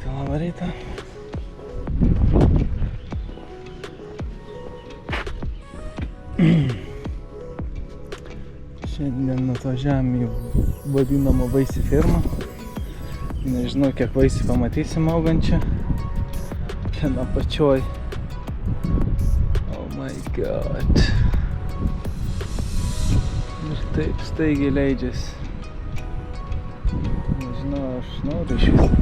labą rytą. Šiandien atvažiavam į vadinamą vaisių firmą. Nežinau, kiek vaisių pamatysim augančią. Čia apačioj. Oh my god. Ir taip staigiai leidžiasi. Nežinau, aš noriu iš viso.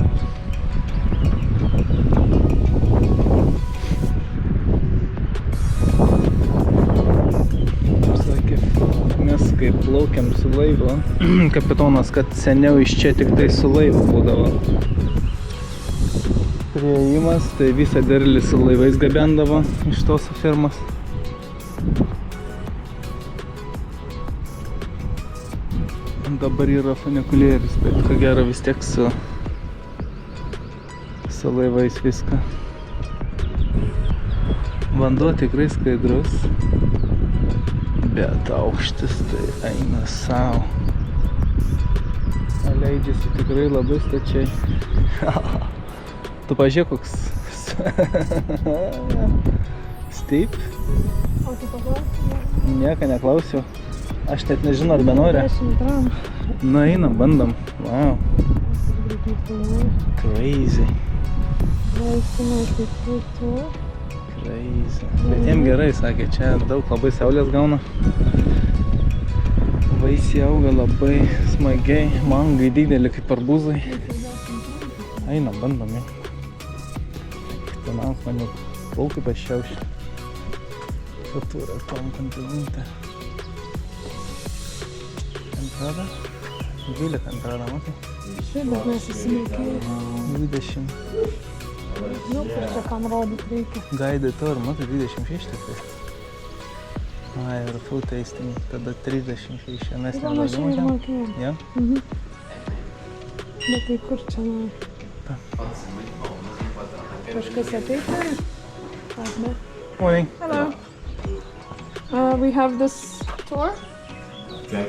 Mes kaip plaukiam su laivu, kapitonas, kad seniau iš čia tik tai su laivu būdavo. Priėjimas, tai visą derlį su laivais gabendavo iš tos firmos. Dabar yra funikulierius, bet ko gero vis tiek su laivais viską. Vanduo tikrai skaidrus. Bet aukštis tai eina savo. Leidžiasi tikrai labai stačiai. Tu pažiūrėk, koks steep. O tu paklausi? Nieko neklausiu. Aš net nežinau, ar benori. Nu, einam, bandom. Wow. Crazy. Crazy. Bet jiem gerai, sakė, čia daug labai saulės gauna. Vaisiai auga labai smagiai, mangai didelį kaip arbūzai. Einam, bandom jau. Tenams mane plaukai pašiaušė. Fatūra tom kontinente. Entrada? 12 entrada, matai? Šiaip, bet mes įsimokėjome. 20. Nu, kur čia kam rodyt reikia. Gaidai to ir matai 26 tai. Ai, ir full tasting, tada 36, mes nevažiuojame. Ir mokėjom. Ja? Bet tai kur čia nori? Kažkas ateit nori? Ar ne? Morning. Hello. We have this tour. Okay.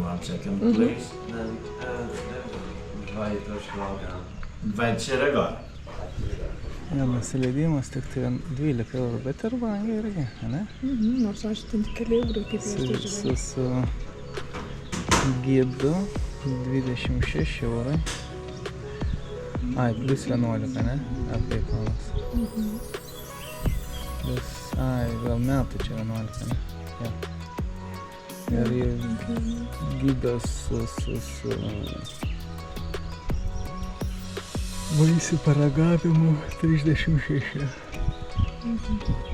1 second, please. Vai čia yra agora. Nusileidimas tik tai 12 eurų, bet ir brangiai irgi, ne? Nors aš ten keli eurų kaip prieš tai žiūrėjau. Su gidu 26 eurai. Ai, plus 11, ne? Ar kaip manas? Plus, ai, gal metų čia 11, ne? Ja. Ir gidas su vaisių paragavimu 36.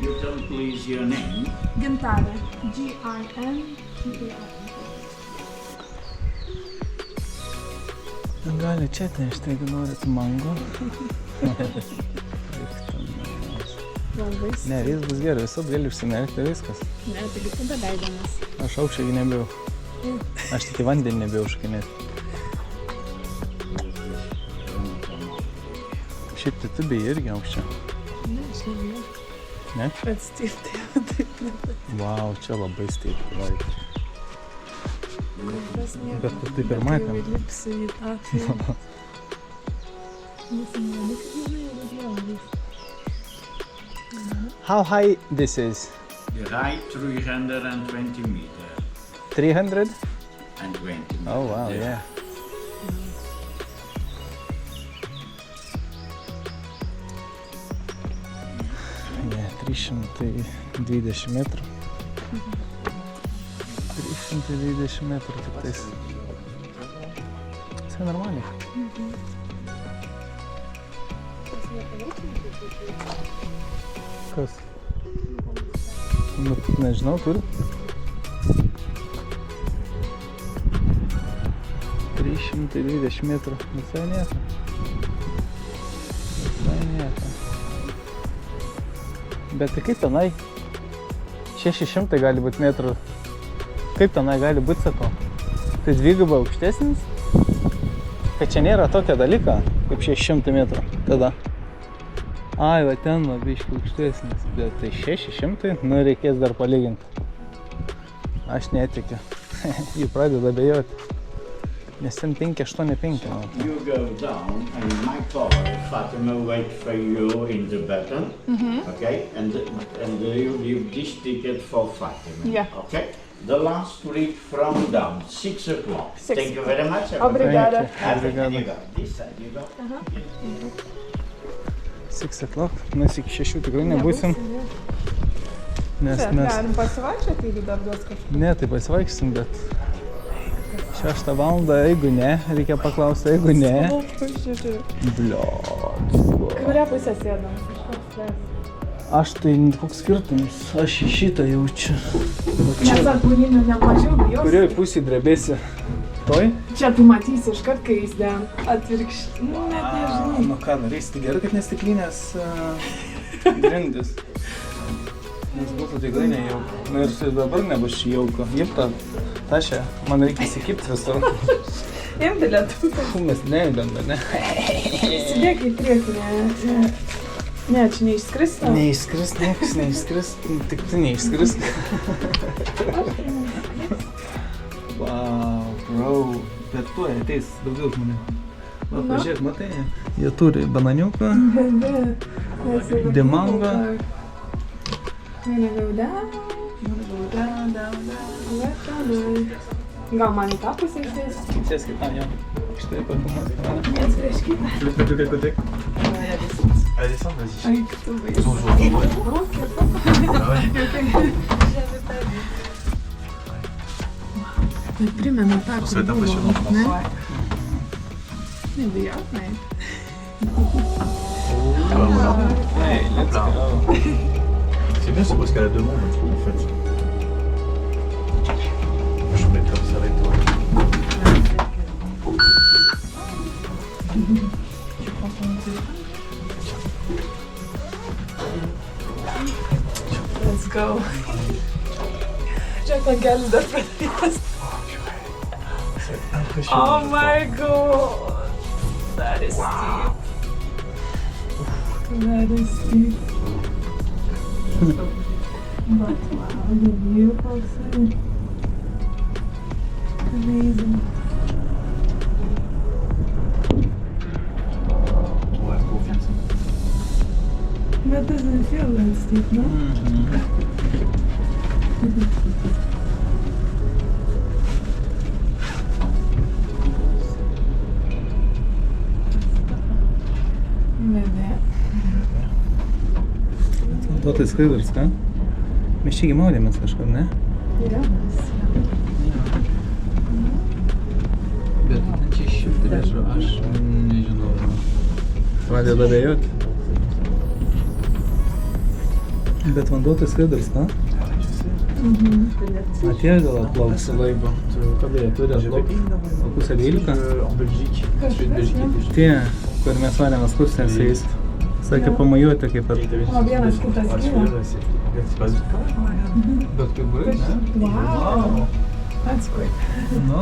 You tell please your name. Gintarė. G-I-N-T-A-R. Gali čia atnešti, jeigu norit mango. Valvais. Ne, jis bus gerai, visat gali užsimerkti, viskas. Ne, taigi tada leidžiamas. Aš aukščiai nebijau. Aš tik į vandenį nebijau užkinėti. Šiaip tai tu bijai irgi aukščio. Ne, aš nebijau. Ne? Bet stipti, taip nebijau. Vau, čia labai stipri. Bet tu taip ir matėm. Bet jau įlipsiu į tą filmą. Nesimani, kad nežinai, bet jau. How high this is? The height 320 meters. 300? And 20 meters. Oh wow, yeah. Yeah, 320 metrų. 320 metrų tik tais. Visai normaliai. Kas? Nu, nežinau, turi. 320 metrų. Visai nieko. Visai nieko. Bet tai kaip tenai? 600 gali būti metrų. Kaip tenai gali būti, sakau? Tai dvigubai aukštesnis? Kad čia nėra tokio dalyko, kaip 600 metrų. Tada. Ai, va ten va biškai aukštesnis. Bet tai 600, nu reikės dar palyginti. Aš netikiu. Jų pradeda abejoti. Nes ten 585. You go down and my car, Fatima, wait for you in the button. Okay? And you give this ticket for Fatima. Yeah. Okay? The last street from down, 6 o'clock. 6 Thank you very much. Obrigada. And you go this side, you go. 6 o'clock. Mes iki 6 tikrai nebūsim. Nes Čia, mes... galim pasivaikščioti, jeigu dar duos kažką. Ne, tai pasivaikščiosim, bet 6 valandą, jeigu ne, reikia paklausti, jeigu ne. Bliot. Kurią pusę sėdam? Kažkoks les. Aš tai koks skirtumas, aš į šitą jaučiu. Nes atbūninių nemažiau bijos. Kurioj pusėj drebėsi? Toj? Čia tu matysi iškart, kai jis den atvirkščiai. Nu, net nežinau. Nu ką, norėsi, tai gerai, kad nestiklinės grindis. Nes būtų tikrai nejauku. Nu ir dabar nebus šį jauku. Jip tą tašę, man reikia įsikipti visur. Im bilietų. Mes nejudam, ne? Įsidėk į priekį, ne, čia neišskris tau. Neišskris, niekas neišskris, tik tu neišskris. Wow, bro, bet tuoj ateis daugiau žmonių. Va, pažiūrėk, matai, jie turi bananiuką, demangą. Gal man į tą pusę išdės? Sės kitam jau. Štai pafumas. Viens prieš kitą. Tu veux te mettre de quel côté? Allez, descends, vas-y. Ai, tu vai. Tai primena tą, Ça va être impressionnant, je pense. Nebijok, ne? Ah bah voilà. Hey, let's go. C'est bien, c'est parce qu'elle a deux mondes, en fait. Je vais mettre comme ça avec toi. Let's go. Žiūrėk, man kelias dar pradės. Oh my god. That is steep. That is steep. But wow, the view outside. Amazing. Ouais, confiance. That doesn't feel that steep, no? To tai skaidrs, ką? Mes čia maudėmės kažkur, ne? Yra. Bet ten čia šiltrėžu, aš nežinau. Pradeda abejoti. Bet vanduo tai skaidrs, ką? Atėjo gal atplauks su laivu. Kada jie turi atplaukti? O pusę 12? En Belgique. Je suis de Belgique. Tie, kur mes varėm ekskursiją su jais. Sakė pamajuoti kaip ir. O vienas kitas Ah, kyla. celui-là, c'est pas vite quand même, regarde. Bet kaip gerai, ne? Wow. That's quick. Nu,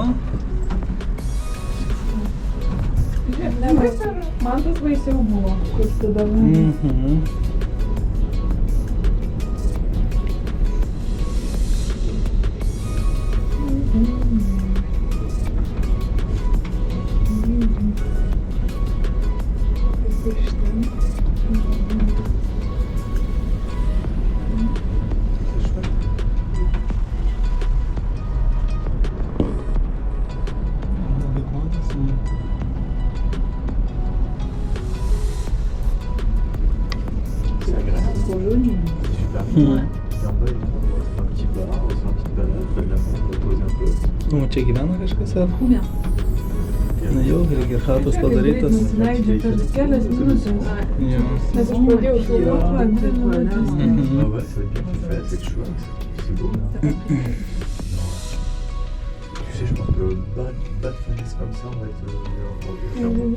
Žiūrėk, nebaisiau. Man tas baisiau buvo, kur tada C'est agréable. trop joli. C'est super bien. Et en bas, il y a un petit bar, on se fait une petite balade, on fait de la montre, on pose un peu. nu čia gyvena kažkas ar? Ne. Na jau, reikia ir chatos padarytas. Nusileidžia per kelias minutės. Jo. Nes aš pradėjau filmuoti, 2 minutės. Ah ouais, ça va être bien qu'il fait assez chaud. C'est beau là. Tu sais, je pense que bas de fenêtre comme ça, on va être faire beau.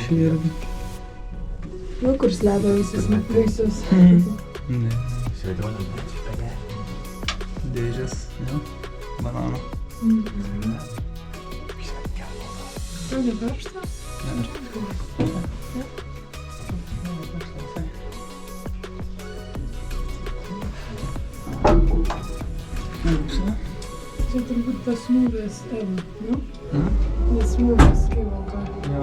Šį irgi. Nu, kur sledo visus vaisius. Ne. Ça va être vraiment un petit bagage. Dėžės, jo. Bananų. Puis ça va être carrément là. Jau nekaršta? the smoothest ever, no? Mhm. The smoothest skywalker. Jo.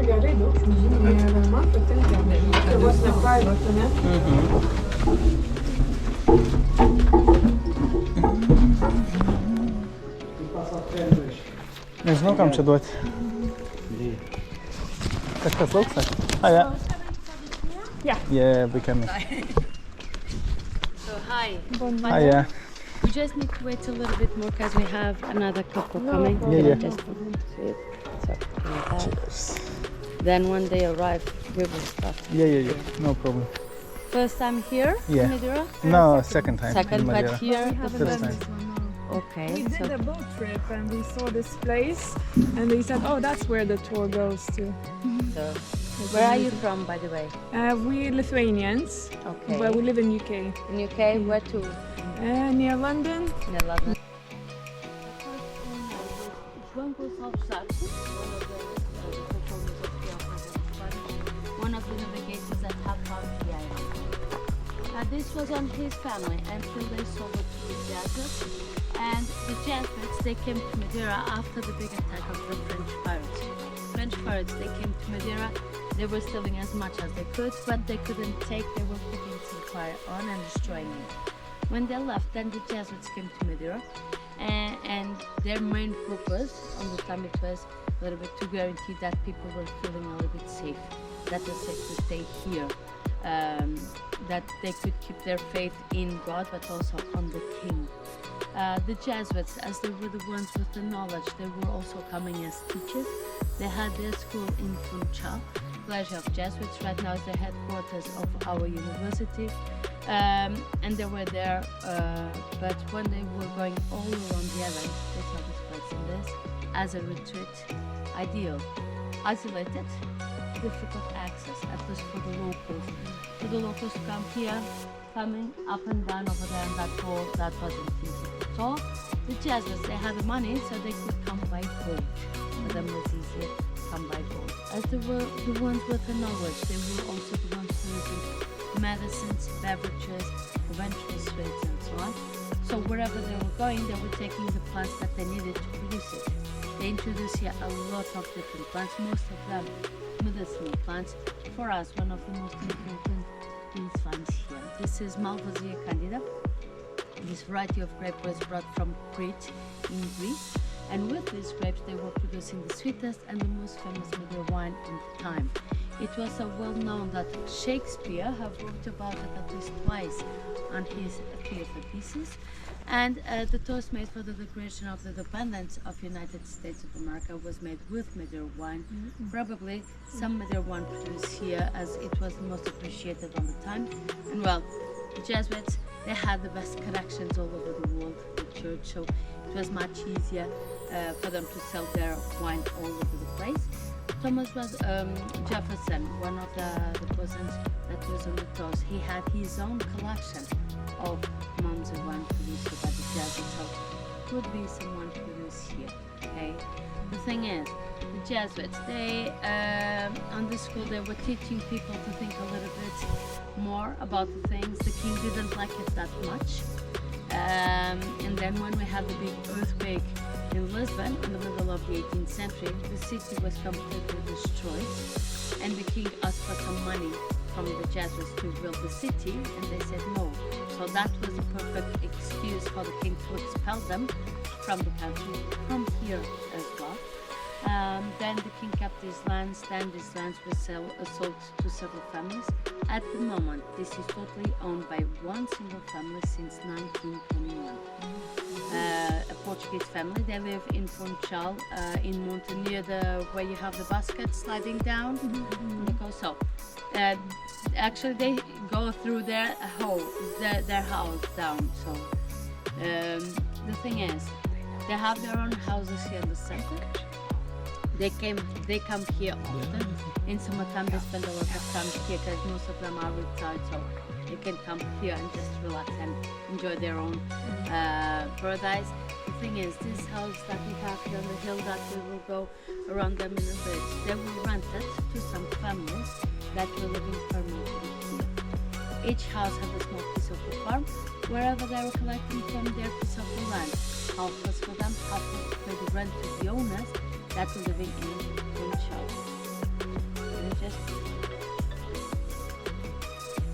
Gerai, daug žmonių. Ir man patinka. Tai vos ne private, ne? Nežinau, kam čia duoti. Kažkas lauks, ar? Yeah. Yeah, we can. So hi. Ah, yeah. We just need to wait a little bit more because we have another couple coming. Yeah. Just so, Cheers. then when they arrive, we will start. Yeah. No problem. First time here Yeah. in Madeira? No, second time. Second, in but Madeira. here the haven't first done time. this Okay, We so did a boat trip and we saw this place and they said, oh, that's where the tour goes to. where are you from, by the way? We Lithuanians, Okay. but we live in UK. In UK, where to? Near London. Netherlands. One of the navigators that have found the island. This was on his family until they sold it to the Jesuits. And the Jesuits, they came to Madeira after the big attack of the French pirates. French pirates, they came to Madeira. They were stealing as much as they could, but they couldn't take. They were putting some fire on and destroying it. When they left, then the Jesuits came to Madeira, and their main purpose on the time it was a little bit to guarantee that people were feeling a little bit safe, that was safe to stay here, that they could keep their faith in God, but also on the King. The Jesuits, as they were the ones with the knowledge, they were also coming as teachers. They had their school in Funchal, College of Jesuits, right now is the headquarters of our university. And they were there, but when they were going all around the island, they saw this place in this as a retreat, ideal, isolated, difficult access, at least for the locals. For the locals to come here, coming up and down over there in that hole, that wasn't easy. So the Jesuits, they had the money, so they could come by boat. For them it was easier to come by boat. As they were the ones with the knowledge, they were also the ones producing medicines, beverages, conventional sweets, and so on. So wherever they were going, they were taking the plants that they needed to produce it. They introduced here a lot of different plants, most of them medicinal plants. For us, one of the most important these plants here. This is Malvasia candida. This variety of grape was brought from Crete in Greece. And with these grapes, they were producing the sweetest and the most famous Madeira wine in the time. It was so well known that Shakespeare have wrote about it at least twice on his theatre pieces. And the toast made for the declaration of the independence of United States of America was made with Madeira wine. Probably some Madeira wine produced here, as it was the most appreciated on the time. And well, the Jesuits, they had the best connections all over the world, the church, so it was much easier for them to sell their wine all over the place. Thomas was Jefferson, one of the persons that was on the toast. He had his own collection of mums of wine produced by the Jesuits, so could be someone produced here. Okay. The thing is, the Jesuits, they on the school they were teaching people to think a little bit more about the things. The king didn't like it that much, and then when we had the big earthquake in Lisbon in the middle of the 18th century, the city was completely destroyed, and the king asked for some money from the Jesuits to build the city, and they said no. So that was the perfect excuse for the king to expel them from the country, from here as well. Then the king kept these lands, then these lands were sold to several families. At the moment, this is totally owned by one single family since 1921. A Portuguese family. They live in Funchal, in Monte, near where you have the basket sliding down. So, actually, they go through their house down. So, the thing is, they have their own houses here in the center. They come here often. In summertime, they spend a lot of time here because most of them are retired, so they can come here and just relax and enjoy their own paradise. The thing is, this house that we have here on the hill that we will go around them in a bit, they were rented to some families that were living permanently here. each house had a small piece of the farm, wherever they were collecting from their piece of the land. Half was for them, half was for the rent to the owners that were living in each house.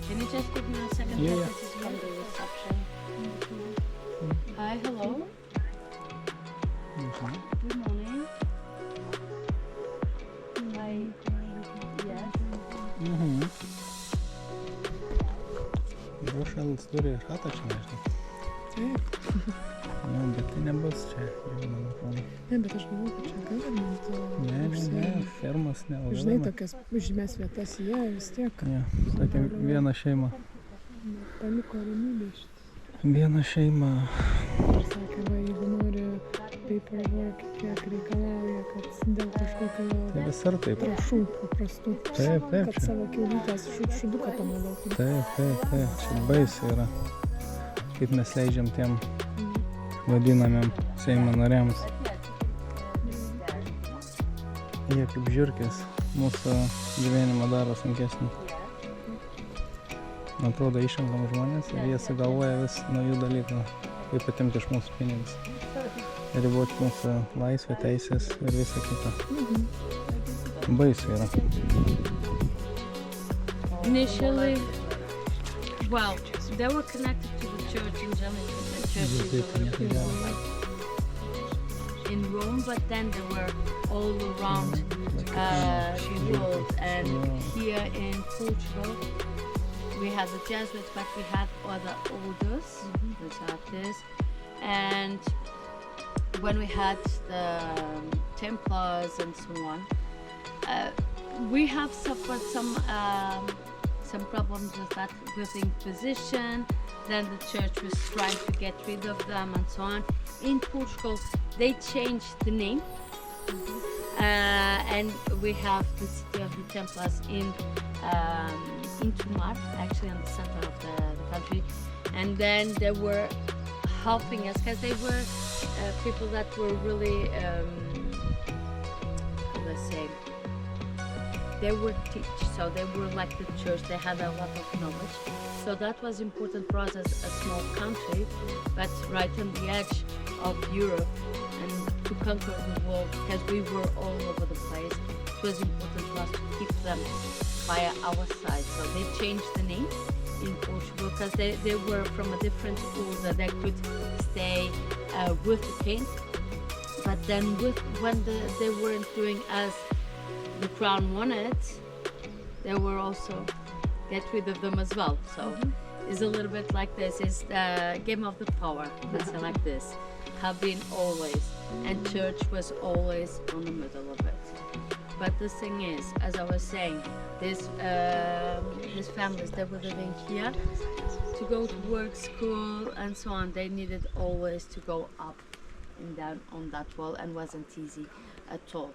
Can you just give me a second? Yeah, This yeah. is from the reception. Hi, hello. Good morning. Hi. Yes. Brušelas turi ir chatą čia, nežinau. Taip. Nu, bet tai nebus čia, jau man atrodo. Ne, bet aš galvoju, kad čia government. Ne, fermas nelabai. Žinai, tokias žymės vietas jie vis tiek Ja, sakė, vieną šeimą. paliko ramybę šitą. Vieną šeimą. Ir sakė, va, jeigu nori paperwork, kiek reikalauja, kad dėl kažkokio Tai visur taip. trašų paprastų, Taip, taip, kad čia. savo kiaulytės šuduką panaudotų. Taip, čia baisiai yra. Kaip mes leidžiam tiem vadinamiem Seimo nariams. Jie kaip žiurkės mūsų gyvenimą daro sunkesnį. Man atrodo, išrenkam žmonės ir jie sugalvoja vis naujų dalykų, kaip atimti iš mūsų pinigus. Riboti mūsų laisvę, teisės ir visą kitą. Baisiai yra. Initially, well, they were connected to the church in Angelican, the church in Rome, but then they were all around the world. And here in Portugal, we had the Jesuits, but we had other orders, which are this. And when we had the Templars and so on, we have suffered some problems with that, with the Inquisition. Then the church was trying to get rid of them and so on. In Portugal, they changed the name, and we have the city of the Templars in Gintarė, actually in the center of the country. And then they were helping us because they were people that were really, how do I say, they were teach, so they were like the church, they had a lot of knowledge. So that was important for us as a small country, but right on the edge of Europe, and to conquer the world, because we were all over the place, it was important for us to keep them by our side. So they changed the name in Portugal because they were from a different order. They could stay with the king, but then when they weren't doing as the crown wanted, they were also get rid of them as well. So it's a little bit like this. It's the game of the power. Let's say like this. Have been always, and church was always on the middle of it. But the thing is, as I was saying, these families that were living here, to go to work, school, and so on, they needed always to go up and down on that wall, and wasn't easy at all.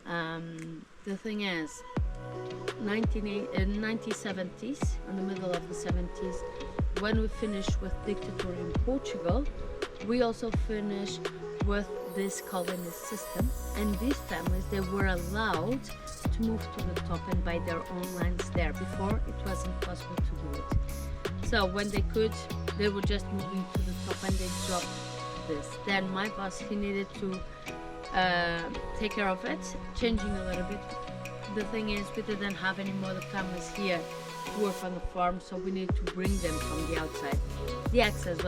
The thing is, 1970s, in the middle of the 70s, when we finished with dictator in Portugal, we also finished with this colonist system, and these families, they were allowed to move to the top and buy their own lands there. Before, it wasn't possible to do it. So when they could, they were just moving to the top and they dropped this. Then my boss, he needed to take care of it, changing a little bit. The thing is, we didn't have any more the families here to work on the farm, so we needed to bring them from the outside. The access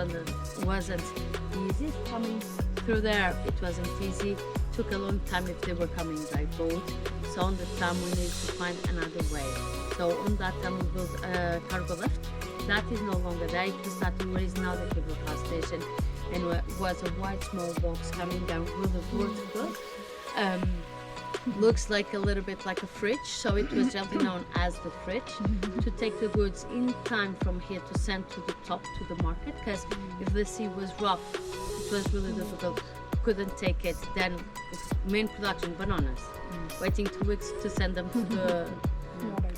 wasn't easy. Coming through there, it wasn't easy. Took a long time if they were coming by boat. So on the time we needed to find another way. So on that time we built a cargo lift. That is no longer there. It started where is now the cable car station, and it was a white small box coming down really vertical. Looks like a little bit like a fridge, so it was generally known as the fridge, to take the goods in time from here to send to the top to the market, because if the sea was rough, it was really difficult. Couldn't take it. Then main production, bananas, waiting 2 weeks to send them to the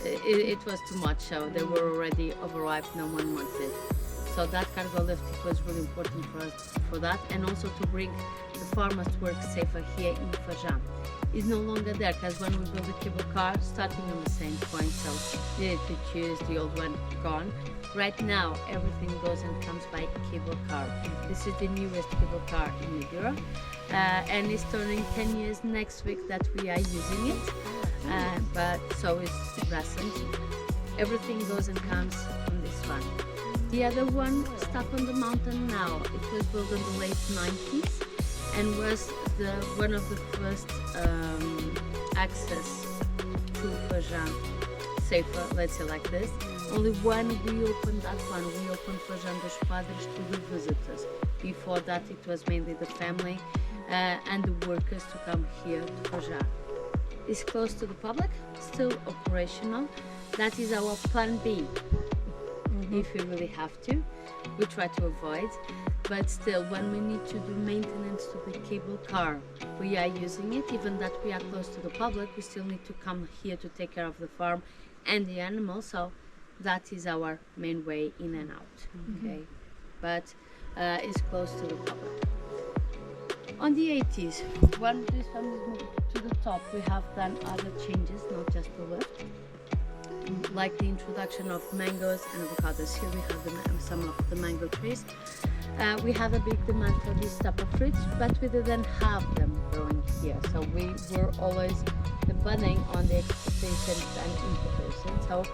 it was too much, so they were already overripe, no one wanted. So that cargo lift, it was really important for us for that, and also to bring the farmers to work safer here in Fajã. is no longer there, because when we build a cable car, starting on the same point, so you need to choose the old one gone. Right now, everything goes and comes by cable car. This is the newest cable car in Madeira, and it's turning 10 years next week that we are using it, but so it's recent. Everything goes and comes on this one. The other one stuck on the mountain now. It was built in the late 90s and was one of the first access to Fajã, safer, let's say like this. Only when we opened that one, we opened Fajã dos Padres to the visitors. Before that, it was mainly the family and the workers to come here to Fajã. It's close to the public, still operational. That is our plan B. If we really have to, we try to avoid, but still when we need to do maintenance to the cable car, we are using it. Even that we are close to the public, we still need to come here to take care of the farm and the animals, so that is our main way in and out. Okay, but it's close to the public. On the 80s, when this family moved to the top, we have done other changes, not just the lift, like the introduction of mangoes and avocados. Here we have some of the mango trees. We have a big demand for this type of fruits, but we didn't have them growing here. So we were always depending on the exportations and importations. So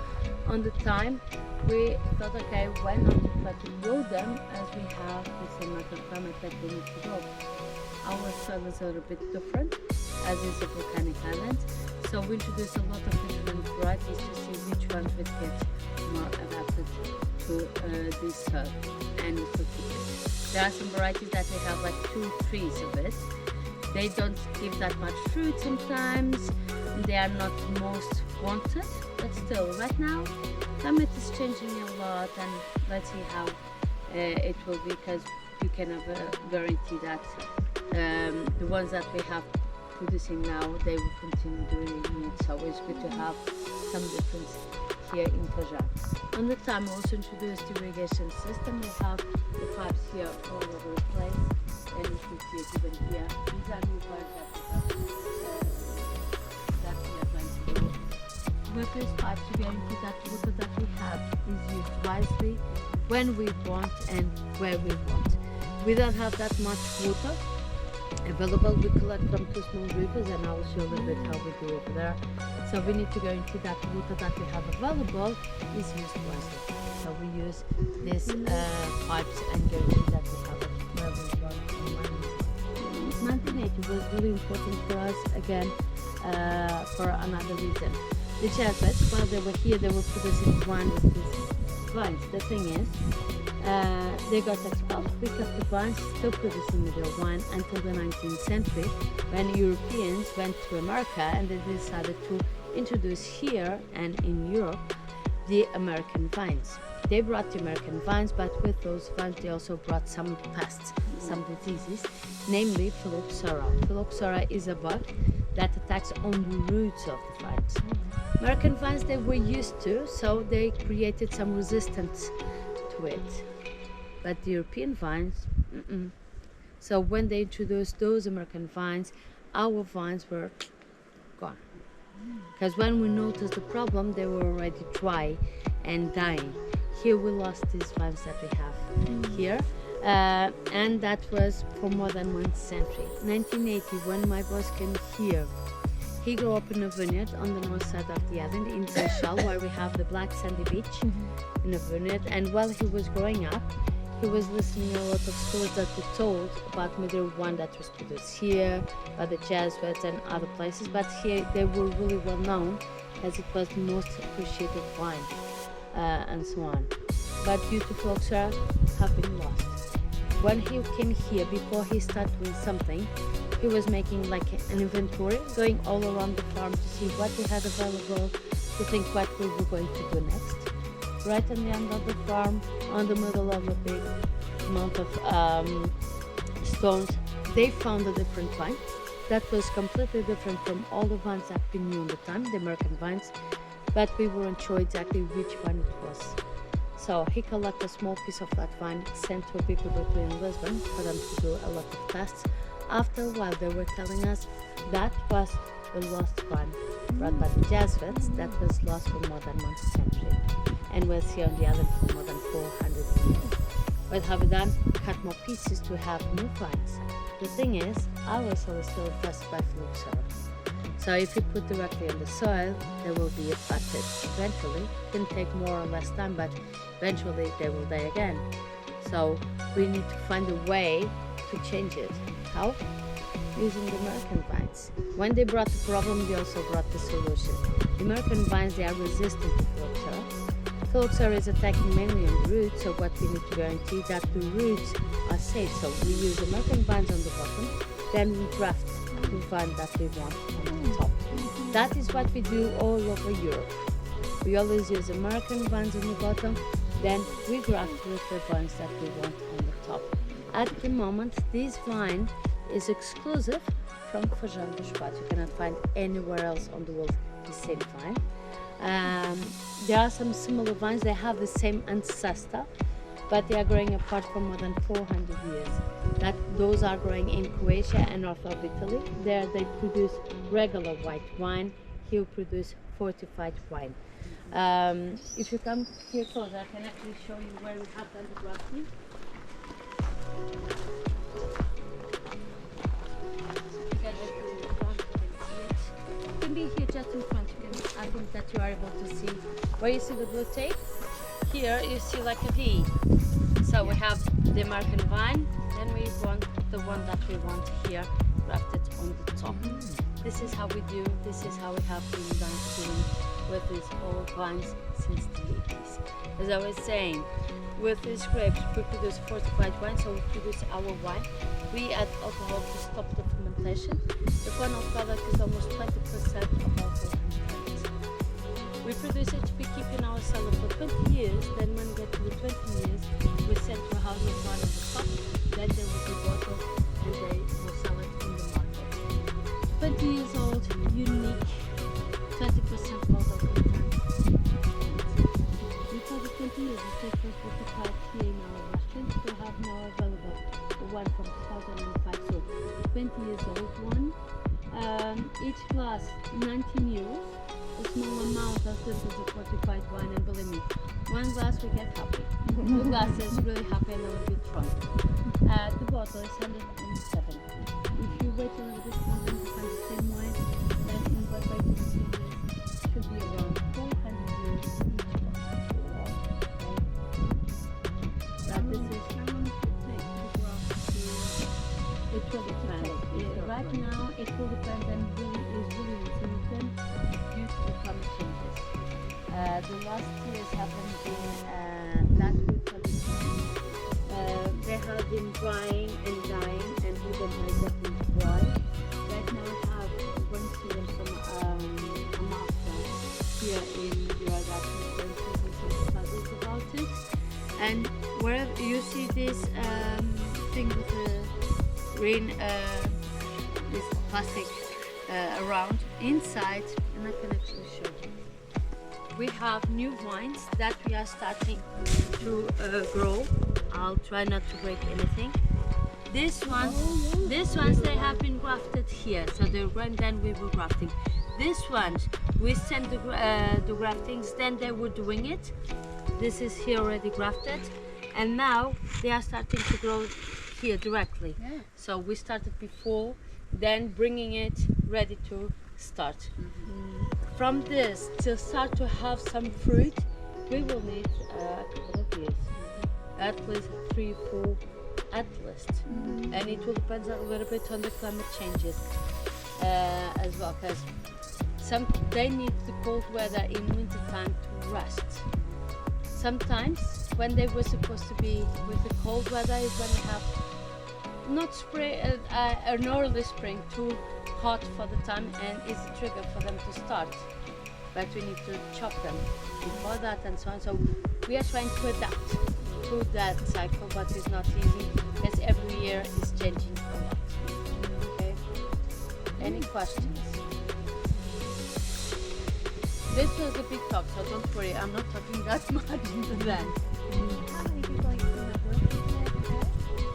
on the time, we thought, okay, why not try to grow them as we have the same amount of climate that we need to grow. Our soil is a little bit different, as is a volcanic island. So we introduced a lot of different varieties to see which ones would get more adapted to this soil and to keep it. There are some varieties that we have like 2 trees of it. They don't give that much fruit sometimes. They are not most wanted, but still, right now, climate is changing a lot, and let's see how it will be, because you can have a guarantee that the ones that we have producing now, they will continue doing it. So it's good to have some difference here in Fajã. On the time, we also introduced the irrigation system. We have the pipes here all over the place, and you can see it even here. These are new pipes that we are going to do. With these pipes, we guarantee that the water that we have is used wisely when we want and where we want. We don't have that much water available. We collect from 2 small rivers, and I will show a little bit how we do over there. So we need to guarantee that the water that we have available is used wisely. So we use these pipes and guarantee that we have it where we want and when we want. 1980 was really important for us, again, for another reason. The Jesuits, while they were here, they were producing wine with these vines. The thing is, they got expelled. We kept the vines still producing their wine until the 19th century, when Europeans went to America and they decided to introduce here and in Europe the American vines. They brought the American vines, but with those vines they also brought some pests, some diseases, namely phylloxera. Phylloxera is a bug that attacks on the roots of the vines. American vines, they were used to, so they created some resistance to it. But the European vines, So when they introduced those American vines, our vines were gone. Because when we noticed the problem, they were already dry and dying. Here we lost these vines that we have here. And that was for more than 1 century. 1980, when my boss came here, he grew up in a vineyard on the north side of the island in Seychelles, where we have the black sandy beach in a vineyard. And while he was growing up, he was listening to a lot of stories that were told about Madeira one that was produced here, by the Jesuits and other places. But here they were really well known, as it was the most appreciated wine, and so on. But due to phylloxera, have been lost. When he came here, before he started doing something, he was making like an inventory, going all around the farm to see what we had available, to think what we were going to do next. Right on the end of the farm, on the middle of a big amount of stones, they found a different vine that was completely different from all the vines that we knew at the time, the American vines, but we weren't sure exactly which one it was. So he collected a small piece of that vine, sent to a big laboratory in Lisbon for them to do a lot of tests After a while, they were telling us that was the lost one brought by the Jesuits that was lost for more than 1 century and was here on the island for more than 400 years. What have we done? Cut more pieces to have new vines. The thing is, our soil is still infested by fluke soil. So if you put directly in the soil, they will be affected eventually. It can take more or less time, but eventually they will die again. So we need to find a way to change it. How? Using the American vines. When they brought the problem, they also brought the solution. The American vines, they are resistant to phylloxera. Phylloxera is attacking mainly on the roots, so what we need to guarantee that the roots are safe. So we use American vines on the bottom, then we graft the vine that we want on the top. That is what we do all over Europe. We always use American vines on the bottom, then we graft with the vines that we want on the top. At the moment, this vine is exclusive from Fajã dos Padres. You cannot find anywhere else on the world the same vine. There are some similar vines, they have the same ancestor, but they are growing apart for more than 400 years. Those are growing in Croatia and north of Italy. There they produce regular white wine, here we produce fortified wine. If you come here closer, I can actually show you where we have done the grafting. You can be here just in front. I think that you are able to see where you see the blue tape. Here you see like a V. So we have the American vine, then we want the one that we want here grafted on the top. This is how we do, this is how we have been doing with these old vines since the 80s. As I was saying, with these grapes we produce fortified wine, so we produce our wine. We add alcohol to stop the fermentation. The final product is almost 20% of alcohol content. We produce it to be kept in our cellar for 20 years, then when we get to the 20 years, we send to a house of wine on the top, then they will be bottled and they will sell it in the market. 20 years old, unique, 20% alcohol content. Before the 20 years, we take for 45 here in our restaurant. We have now available the one from 2005, so 20 years old one. Each glass 19 euros. A small amount of this is a fortified wine, and believe me, one glass we get happy. Two glasses really happy and a little bit drunk. The bottle is 107. If you wait a little bit longer to find the same wine, then in what way to see this should be around 400 euros each bottle. But this is how long it takes to graft to. It will depend. Right now, it will depend and really is really intermittent due to the climate changes. The last years haven't been that good for the sun. They have been drying and dying, and we don't know exactly why. Right now we have one student from Malta here in Miradouro da Raposeira about it. And wherever you see this thing with the green, this plastic around inside, and I can actually show you. We have new vines that we are starting to grow. I'll try not to break anything. These ones they have been grafted here, so they're growing. Then we were grafting. These ones we send the graftings. Then they were doing it. This is here already grafted, and now they are starting to grow here directly. Yeah. So we started before, then bringing it ready to start. From this to start to have some fruit, we will need a couple of years, at least 3, 4 at least, and it will depend a little bit on the climate changes as well, because they need the cold weather in winter time to rest. Sometimes when they were supposed to be with the cold weather is when we have not spring, an early spring, too hot for the time, and is a trigger for them to start. But we need to chop them before that and so on. So we are trying to adapt to that cycle, but it's not easy because every year is changing a lot. Okay? Any questions? This was a big talk, so don't worry, I'm not talking that much into that. How many people like to have worked today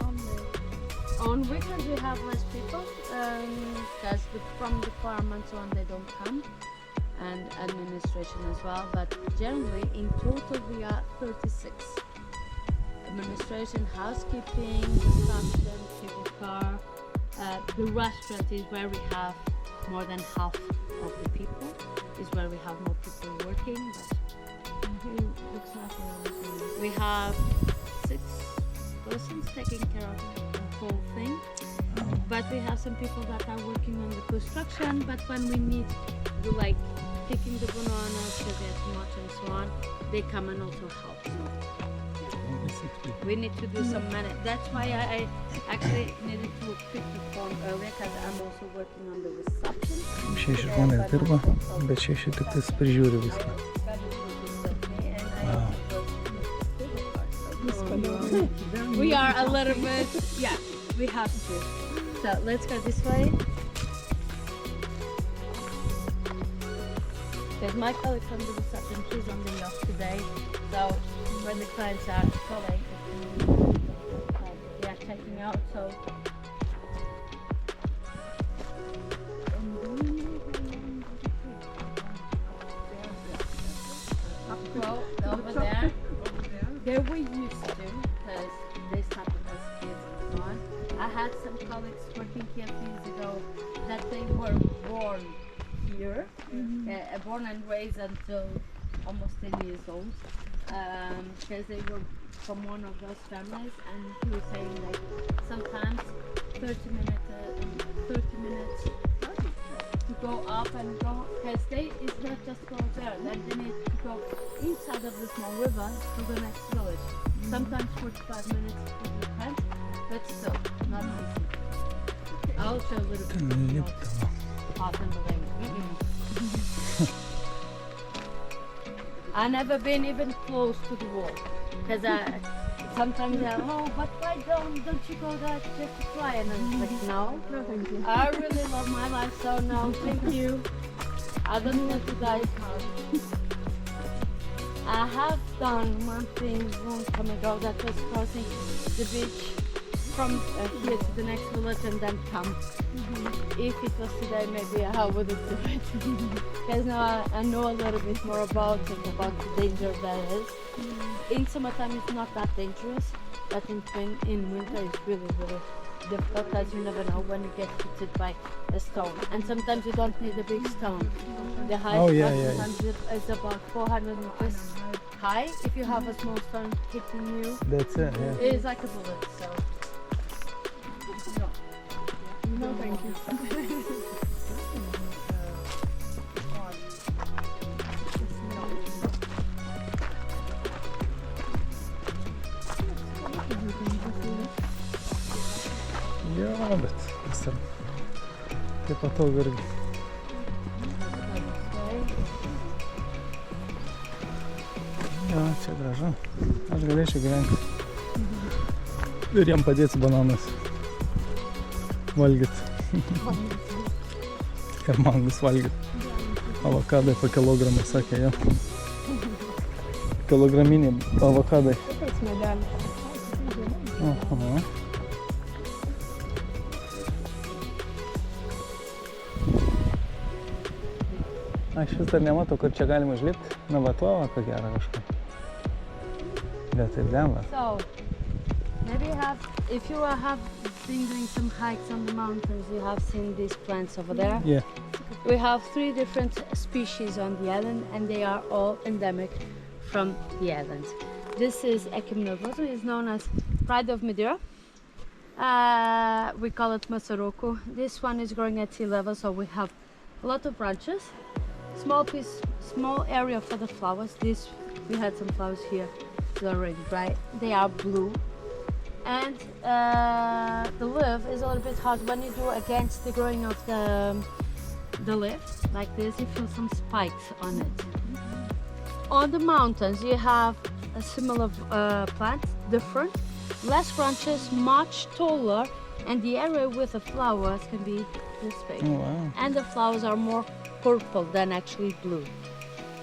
on the On weekends we have less people because from the farm and so on they don't come, and administration as well. But generally, in total, we are 36. Administration, housekeeping, reception, people car. The restaurant is where we have more than half of the people. Is where we have more people working. But who looks after everything? We have 6 persons taking care of the whole thing. But we have some people that are working on the construction. But when we need to like picking the bananas because they're too much and so on, they come and also help. We need to do some management. That's why I actually needed to pick the phone earlier because I'm also working on the reception. 6 žmonės dirba, bet 6 tik tais prižiūri viską. We are a little bit, yeah, we have to. So let's go this way. There's my colleague from the reception, she's on the yacht today. So when the clients are calling, they are checking out. So well, over there, they were used to because they started as kids and so on. I had some colleagues working here a few years ago that they were born here, born and raised until almost 10 years old, because they were from one of those families, and he was saying like sometimes 30 minutes to go up and go, because it's not just go there, then they need to go inside of the small river to the next village. Sometimes 45 minutes to the tent, but still not easy. I'll show a little bit more. I've never been even close to the wall because sometimes they're, oh, but why don't you go there just to try? And I'm like, no, thank you. I really love my life, so no, thank you. I don't want to die hard. I have done one thing long time ago, that was crossing the beach from here to the next village and then come. If it was today, maybe I wouldn't do it. Because now I know a little bit more about it, about the danger that is. In summertime it's not that dangerous, but in winter it's really, really difficult because you never know when you get hit by a stone. And sometimes you don't need a big stone. The highest sometimes is about 400 meters high. If you have a small stone hitting you, That's it, yeah. it's like a bullet. So. No, thank you. Jo, bet vis dar taip patogu irgi. Jo, čia gražu. Aš galėčiau gyventi. Ir jam padėti su bananas. Valgyt. Ir mangus valgyt. Avokadai po kilogramą, sakė, jo. Kilograminiai avokadai. Toks medelis. Aha. Aš vis dar nematau, kur čia galima užlipti. Na, va tuo, ko gero kažką. Bet ir demba. So, maybe if you have been doing some hikes on the mountains, you have seen these plants over there. Yeah. We have 3 different species on the island, and they are all endemic from the island. This is Gintarė&Audrius, is known as pride of Madeira. We call it Masaroco. This one is growing at sea level, so we have a lot of branches. Small area for the flowers. We had some flowers here. They're already dry. They are blue. And the leaf is a little bit hard when you do against the growing of the leaf like this. You feel some spikes on it. On the mountains you have a similar plant, different, less branches, much taller, and the area with the flowers can be this big. Oh, wow. And the flowers are more purple than actually blue.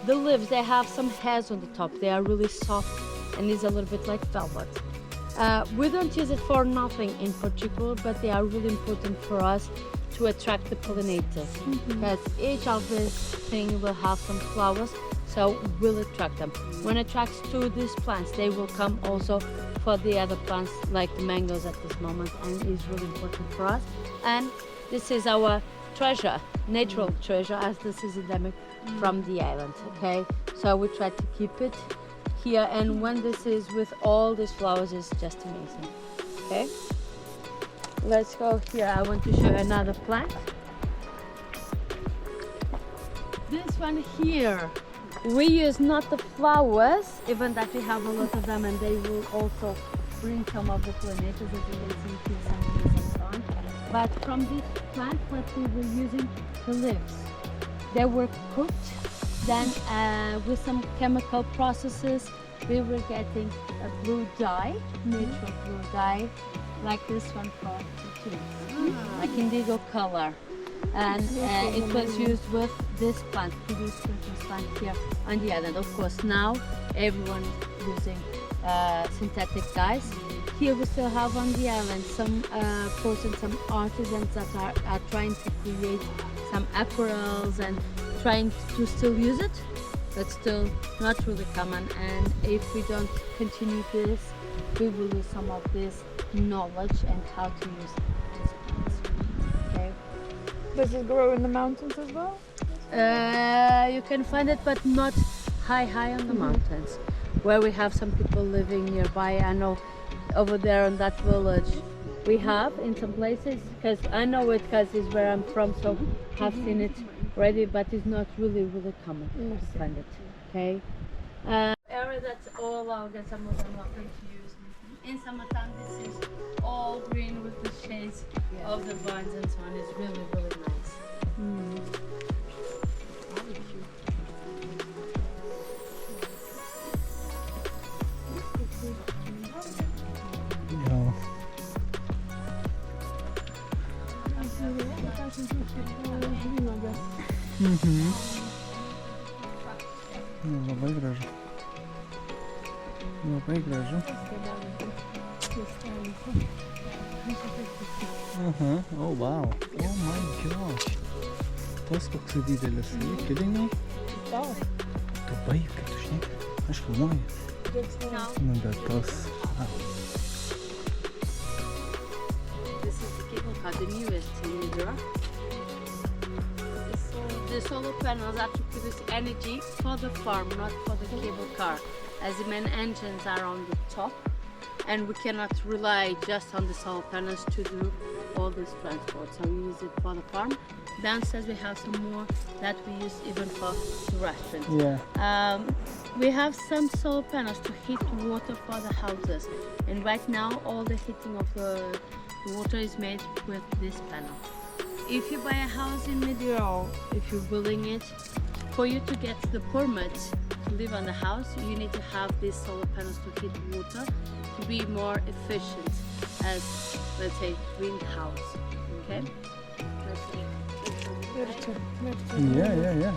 The leaves, they have some hairs on the top. They are really soft and is a little bit like velvet. We don't use it for nothing in Portugal, but they are really important for us to attract the pollinators. Because each of this thing will have some flowers, so we'll attract them. When it attracts to these plants, they will come also for the other plants like the mangoes at this moment, and is really important for us. And this is our treasure, natural treasure, as this is endemic from the island. Okay, so we try to keep it here, and when this is with all these flowers, it's just amazing. Okay, let's go here. I want to show you another plant. This one here, we use not the flowers, even that we have a lot of them, and they will also bring some of the pollinators, as you can see here, some leaves and so on. But from this plant, what we were using, the leaves, they were cooked. Then with some chemical processes, we were getting a blue dye, natural blue dye, like this one for the trees, like indigo color. And it was used with this plant, produced with this plant here on the island. Of course, now everyone is using synthetic dyes. Here we still have on the island some persons, some artisans that are trying to create some apparels and trying to still use it, but still not really common. And if we don't continue this, we will lose some of this knowledge and how to use these plants. Okay. Does it grow in the mountains as well? You can find it, but not high on the mountains, where we have some people living nearby. I know over there in that village we have in some places, because I know it because it's where I'm from, so I've seen it already, but it's not really common to find it. Okay, area that's all along, and some of them are going to use. In summertime, this is all green with the shades of the vines and so on. It's really nice. Ja. Nu, labai gražu. Labai gražu. Aha, oh wow. Oh my gosh. Tas koks didelis. Are you kidding me? Tu baig, kad tu šneki. Aš filmuoju. Nu, bet tas. This is the cable car, the newest in Madeira. The solar panels are to produce energy for the farm, not for the cable car, as the main engines are on the top, and we cannot rely just on the solar panels to do all this transport. So we use it for the farm. Downstairs we have some more that we use even for the restaurant. Yeah. We have some solar panels to heat water for the houses, and right now all the heating of the water is made with this panel. If you buy a house in Madeira, if you're building it, for you to get the permit to live on the house, you need to have these solar panels to heat water to be more efficient as, let's say, greenhouse. Okay? Yeah.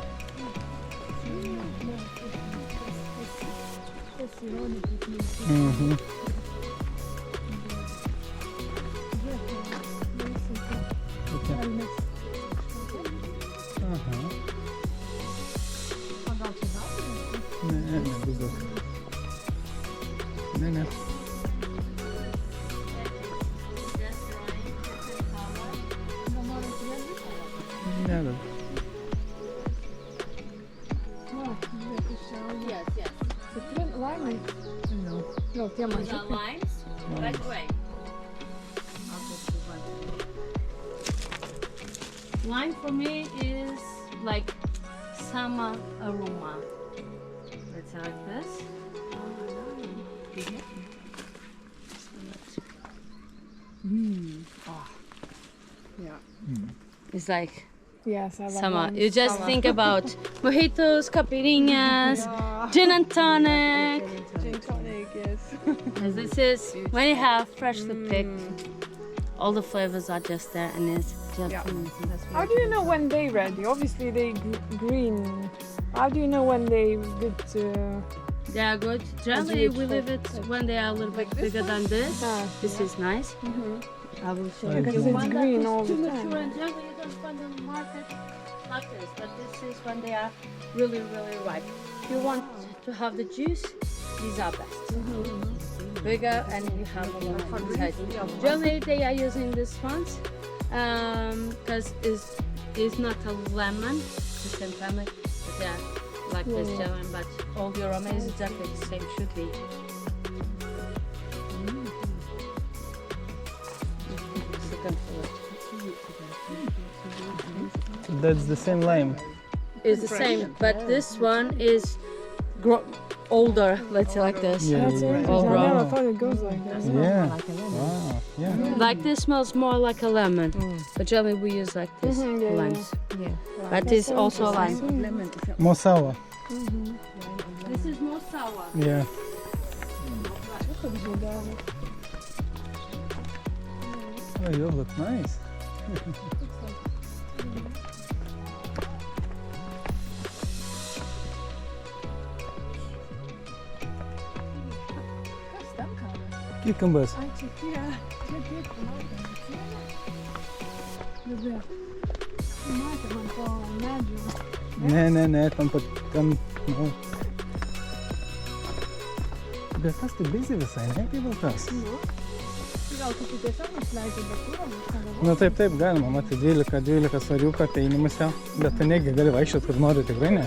Ne, bus daug. Ne. Ne daug. Yes. Lime? No. No, tie Those maži. are limes. By the way, I'll just do one. Lime for me is like summer aroma. Let's say like this. Yeah. It's like Yes, I love summer. limes. You just Summer. think about mojitos, caipirinhas, gin and tonic. Gin tonic, yes. And this is when you have freshly picked. All the flavors are just there, and it's just Yeah. amazing. How do you know when they're ready? Obviously they green. How do you know when they good They are good. Generally, we leave it when they are a little bit bigger than this. This is nice. I will show you. Because The it's one that green is all too the mature time. and generally you don't find on the market like this, but this is when they are really, really ripe. If you want to have the juice, these are best. Bigger and you have a lot inside. Generally, they are using this ones because it's not a lemon, the same family, but they are like this lemon, but all the aroma is exactly the same, should be. That's the same lime. It's the same, but this one is older, let's say like this. Yeah, That's yeah. great. All I raw. never thought it goes like this. Yeah. Wow. Yeah. Like this smells more like a lemon, but generally we use like this yeah, limes. yeah. But it's also a lime. More sour. This is more sour. Yeah. Oh, you look nice. Cucumbers. Ai, čia tie Liubi. Matė man po medžių. Ne, ten, nu. Bet tas tai baisiai visai, ne, kaip vilkas? Gal tu tiesiog nusileidži be kūro, Nu taip, galima, matai, 12 svariuką ateinimuose, bet tu negi gali vaikščiot, kur nori, tikrai ne.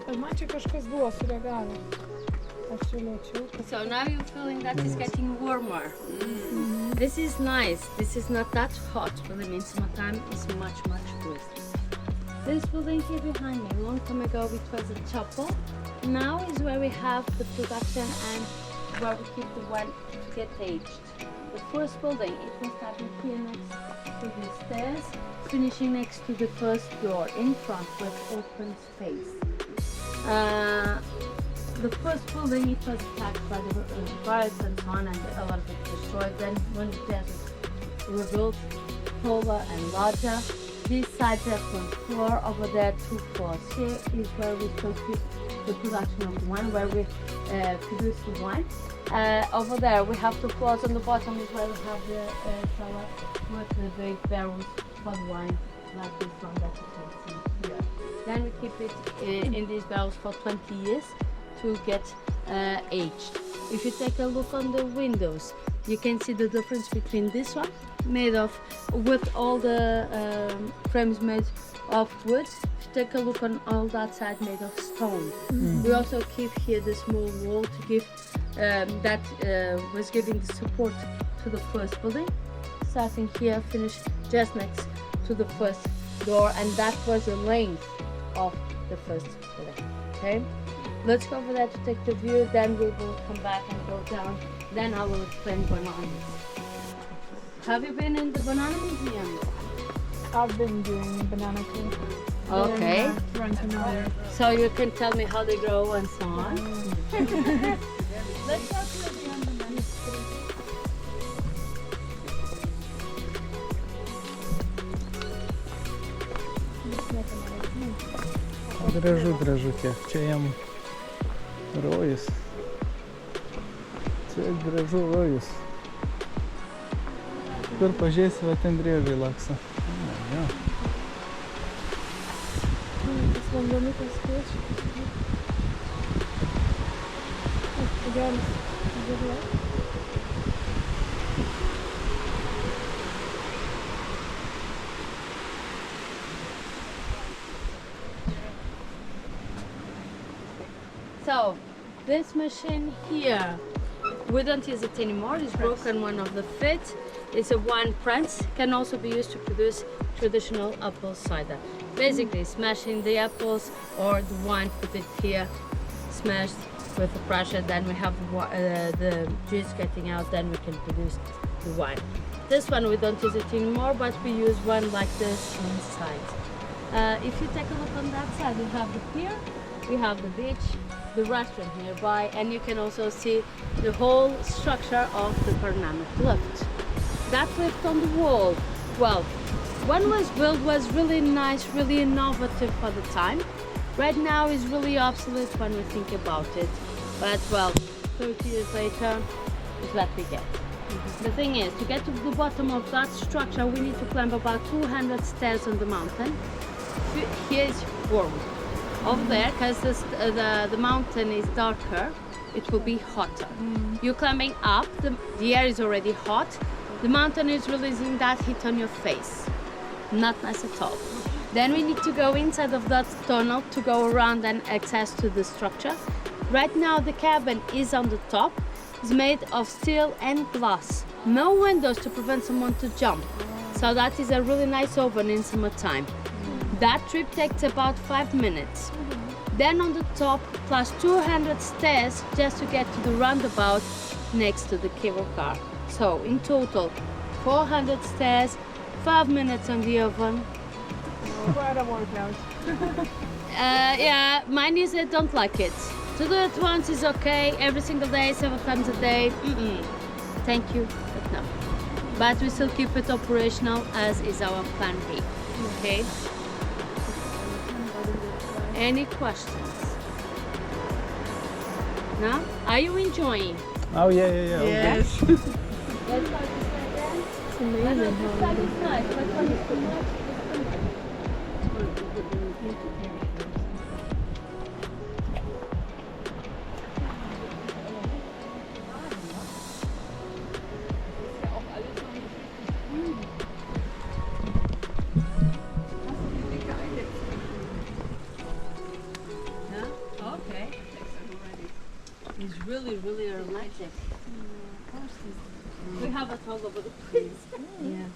Bet man čia kažkas buvo sureagavę. Aš čia liečiau. So now you're feeling that it's getting warmer. This is nice. This is not that hot, but it means summertime is much, much cooler. This building here behind me, a long time ago it was a chapel. Now is where we have the production and where we keep the wine to get aged. The first building, it was starting here next to the stairs, finishing next to the first door in front with open space. The first building, it was attacked by the birds and so on, and a lot of it destroyed. Then when the desert rebuilt, taller and larger. This side has 1 floor, over there 2 floors. Here is where we focus the production of wine, where we produce the wine. Over there we have 2 floors. On the bottom is where we have the cellar with the big barrels for the wine, like this one that you can see here. Then we keep it in these barrels for 20 years to get aged. If you take a look on the windows, you can see the difference between this one, made of, with all the frames made of wood. If you take a look on all that side, made of stone. We also keep here the small wall to give, that was giving the support to the first building. Starting here, finished just next to the first door, and that was the length of the first building. Okay, let's go over there to take the view, then we will come back and go down. Then I will explain bananas. Have you been in the banana museum? I've been doing banana cake. Okay. There. So you can tell me how they grow and so on. Let's go to the banana. Gražu, čia jam rojus. Čia gražu rojus. Kur pažiūrėsi, va ten driežai laksto. Ja. Tas vandenukas kviečia. Geras. So, this machine here, we don't use it anymore. It's broken, one of the feet. It's a wine press, can also be used to produce traditional apple cider. Basically, smashing the apples or the wine, put it here, smashed with the pressure, then we have the juice getting out, then we can produce the wine. This one we don't use it anymore, but we use one like this inside. If you take a look on that side, we have the pier, we have the beach, the restaurant nearby, and you can also see the whole structure of the panoramic lift. That lift on the wall, well, when it was built was really nice, really innovative for the time. Right now is really obsolete when we think about it, but well, 30 years later is what we get. The thing is, to get to the bottom of that structure, we need to climb about 200 stairs on the mountain. Here is warm. Over there, because the mountain is darker, it will be hotter. You're climbing up, the air is already hot, the mountain is releasing that heat on your face. Not nice at all. Then we need to go inside of that tunnel to go around and access to the structure. Right now the cabin is on the top. It's made of steel and glass. No windows to prevent someone to jump. So that is a really nice oven in summertime. That trip takes about 5 minutes. Then on the top, plus 200 stairs just to get to the roundabout next to the cable car. So in total, 400 stairs, 5 minutes on the oven. Quite a workout. Yeah, mine is I don't like it. To do it once is okay, every single day, 7 times a day, thank you, but no. But we still keep it operational as is our plan B, okay? Any questions? No? Are you enjoying? Oh yeah. Yes. Let's start this way then. It's amazing how It's nice, but when it's too much, it's really, really romantic. We have it all over the place. Yeah.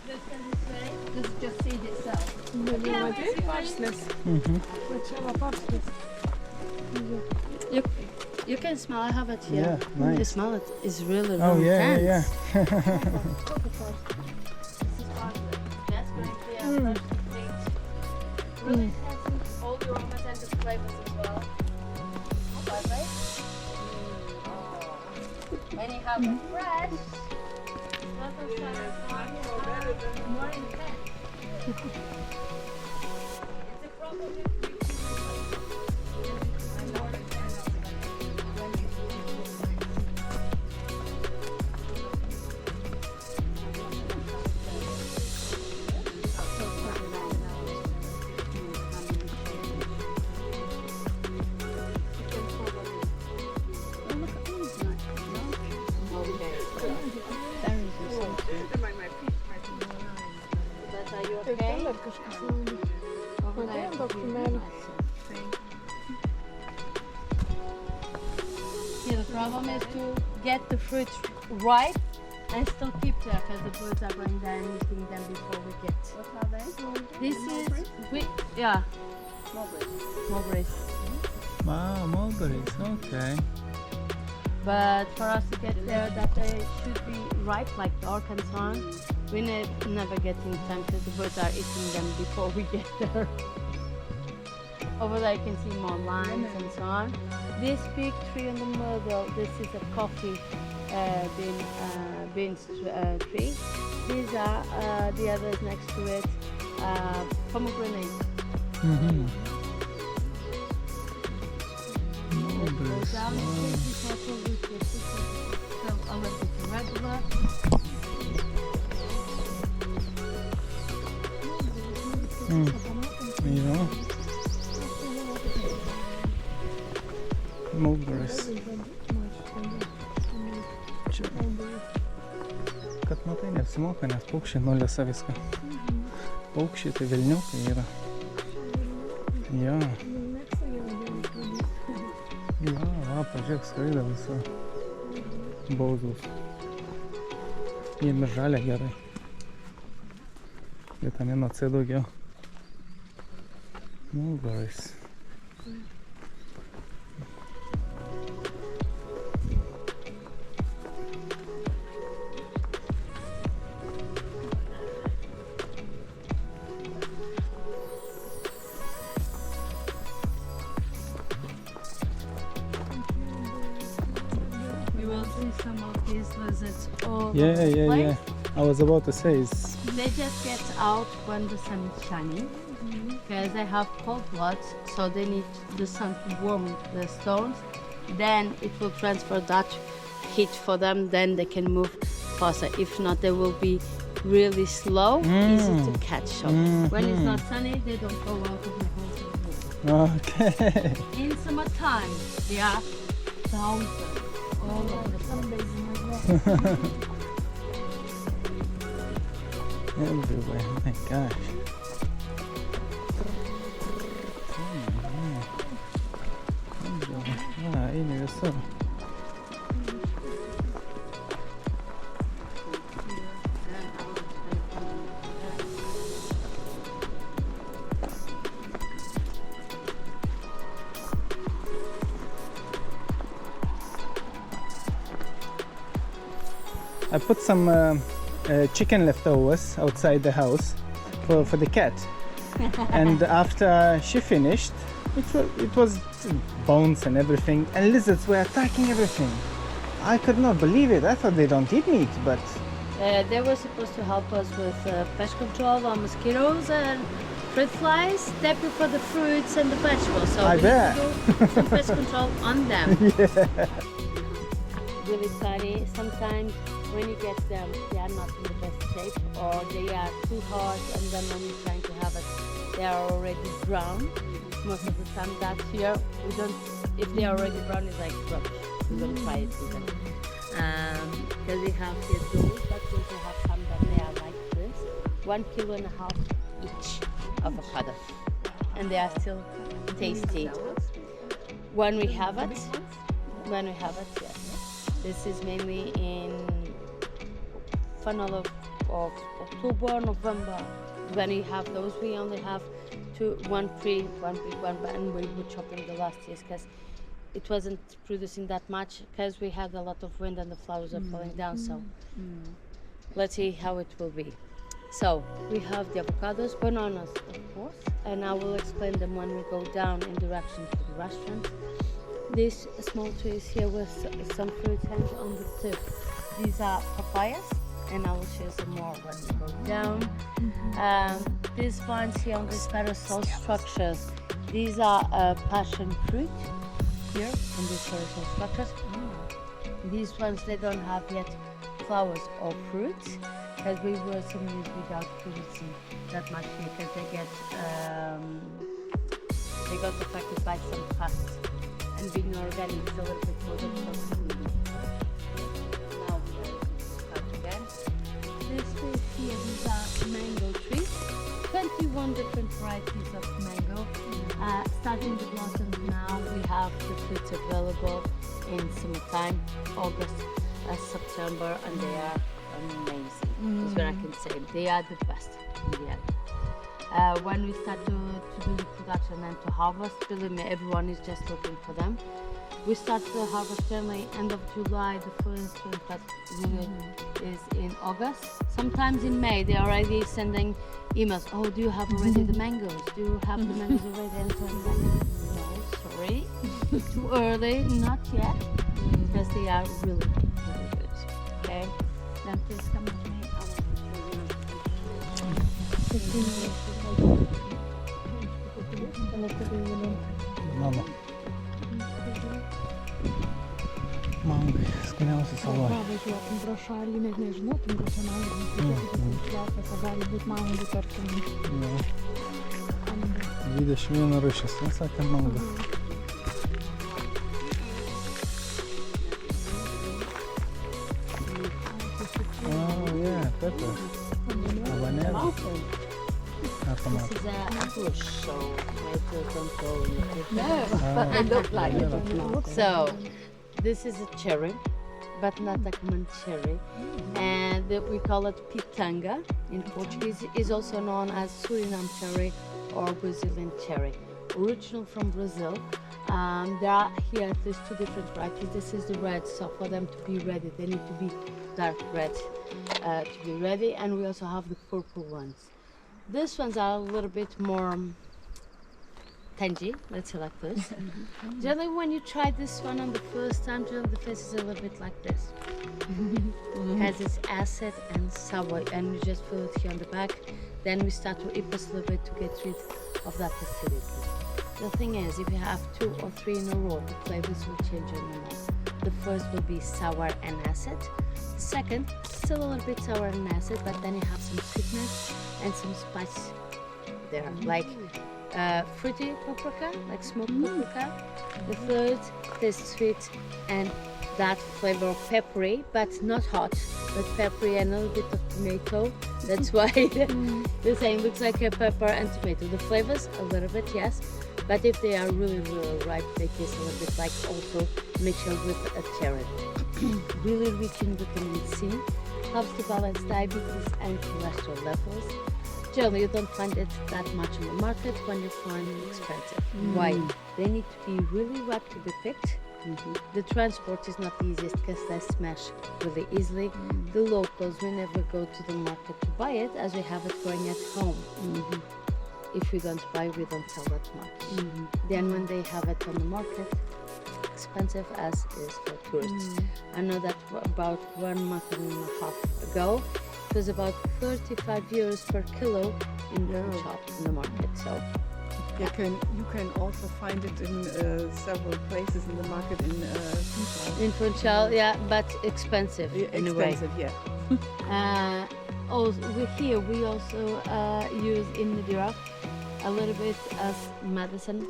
Let's go this way. This is just seed itself. Maybe Yeah, what where's is your parsless? What shall I parsless? You can smell. I have it here. Yeah, nice. You smell it. It's really, really Oh yeah. intense. This is parsley. That's very clear. Fresh sweet. Really intense. All the aromas and the flavors as well. Bye-bye. When you have it fresh, not on Saturday, more intense. It's a proper Are you okay? Over there. Yeah, the problem is to get the fruit ripe and still keep there because the birds are going there and eating them before we get. What are they? This is yeah. Mulberries. Wow, mulberries. Okay. But for us to get there, that they should be ripe like the orchids on. We never get in time because the birds are eating them before we get there. Over there you can see more limes and so on. This big tree in the middle, this is a coffee beans tree. These are the others next to it, pomegranate. Mulberries. Down this also with this so a little bit regular. Yeah. Mulberries. Čia. Kad matai, neapsimoka, nes paukščiai nulesa viską. Paukščiai tai velniukai yra. Ja. Ja, va, pažiūrėk, skraido visą baudus. Jiem ir žalia gerai. Vitamino C daugiau. Mulberries. You will see some of these lizards all over Yeah, the yeah, place. yeah. I was about to say, it's... They just get out when the sun is shining because they have cold blood, so they need the sun to warm the stones. Then it will transfer that heat for them, then they can move faster. If not, they will be really slow, easy to catch. So when it's not sunny, they don't go out of the house. Okay. In summertime, they are thousands all over the place. Everywhere, oh my gosh. Ah, ini biasa. I put some chicken leftovers outside the house for the cat. And after she finished, it was bones and everything, and lizards were attacking everything. I could not believe it. I thought they don't eat meat, but They were supposed to help us with pest control on mosquitoes and fruit flies. They prefer the fruits and the vegetables, so I we bet. need to do some pest control on them. Really sorry. Sometimes when you get them, they are not in the best shape, or they are too hard, and then when you're trying to have it, they are already brown. Most of the time, that's here. We don't. If they are already brown, it's like rubbish. We don't try it with them. Because we have here those, but we also have some that they are like this. 1.5 kilo each avocado, and they are still tasty. When we have it, yes. This is mainly in funnel of October, November. When we have those, we only have one big one, and we were chopping the last years because it wasn't producing that much because we had a lot of wind and the flowers are falling down. So let's see how it will be. So we have the avocados, bananas, of course, and I will explain them when we go down in direction to the restaurant. These small trees here with some fruit hanging on the tip. These are papayas, and I will show some more when we go down. These ones here on these parasol structures, these are passion fruit here in these parasol structures. These ones, they don't have yet flowers or fruits because we were some years without producing that much here because they got affected by some pests. And being organic is a little bit more difficult. Now we are start again. This tree here, these are mango trees. 21 different varieties of mango. Starting the blossoms now, we have the fruits available in summertime, August, September, and they are amazing. Is what I can say. They are the best in the end. When we start to do the production and to harvest, believe me, everyone is just looking for them. We start the harvest generally end of July, the first but really is in August. Sometimes in May, they're already sending emails. Oh, do you have already the mangoes? Do you have the mangoes already? And so I'm like, no, sorry, too early, not yet, because they are really, really good. Okay, then please come with me. Mama. Mangai, skaniausias saloj. Važiuotum pro šalį, net nežinotum, kad čia mangai. Gali būti mangų, tarkim. 21 rūšis, sakė manga. Oh, yeah, pepper. Habanero. This is a bush, so I don't go in the They look like it. So, this is a cherry. but not a common cherry. And we call it pitanga in Portuguese. Is also known as Suriname cherry or Brazilian cherry. Original from Brazil. There are here at least 2 different varieties. This is the red, so for them to be ready, they need to be dark red to be ready. And we also have the purple ones. These ones are a little bit more tangy, let's say like this. Generally, when you try this one on the first time, generally the face is a little bit like this. Has its acid and sour, and you just feel it here on the back. Then we start to ipus a little bit to get rid of that acidity. The thing is, if you have 2 or 3 in a row, the flavors will change on your mouth. The first will be sour and acid. The second, still a little bit sour and acid, but then you have some sweetness and some spice there, like fruity paprika, like smoked paprika. The third tastes sweet and that flavor of peppery, but not hot, but peppery and a little bit of tomato. That's why the saying looks like a pepper and tomato. The flavors a little bit, yes, but if they are really, really ripe, they taste a little bit like also mixed with a cherry. Really rich in vitamin C, helps to balance diabetes and cholesterol levels. Generally, you don't find it that much on the market when you find it expensive. Why? They need to be really ripe to be picked. The transport is not the easiest because they smash really easily. The locals, we never go to the market to buy it as we have it growing at home. If we don't buy, we don't sell that much. Then when they have it on the market, expensive as is for tourists. I know that about 1.5 months ago, it was about 35 euros per kilo in the shop, in the market. So You can also find it in several places in the market in Funchal. in Funchal, yeah, but expensive in a way. Expensive, yeah. Also, we also use in Madeira a little bit as medicine,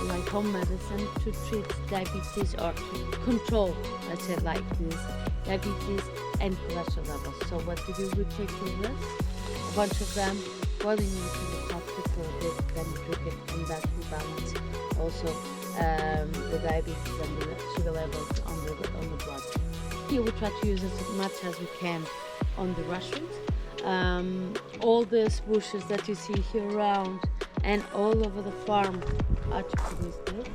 like home medicine to treat diabetes or to control, let's say like this, diabetes and cholesterol levels. So what we do, we take this, a bunch of them, boiling it in the pot for a bit, then drink it, and that will balance also the diabetes and the sugar levels on the blood. Here we try to use as much as we can on the restaurant. All these bushes that you see here around and all over the farm are to produce this.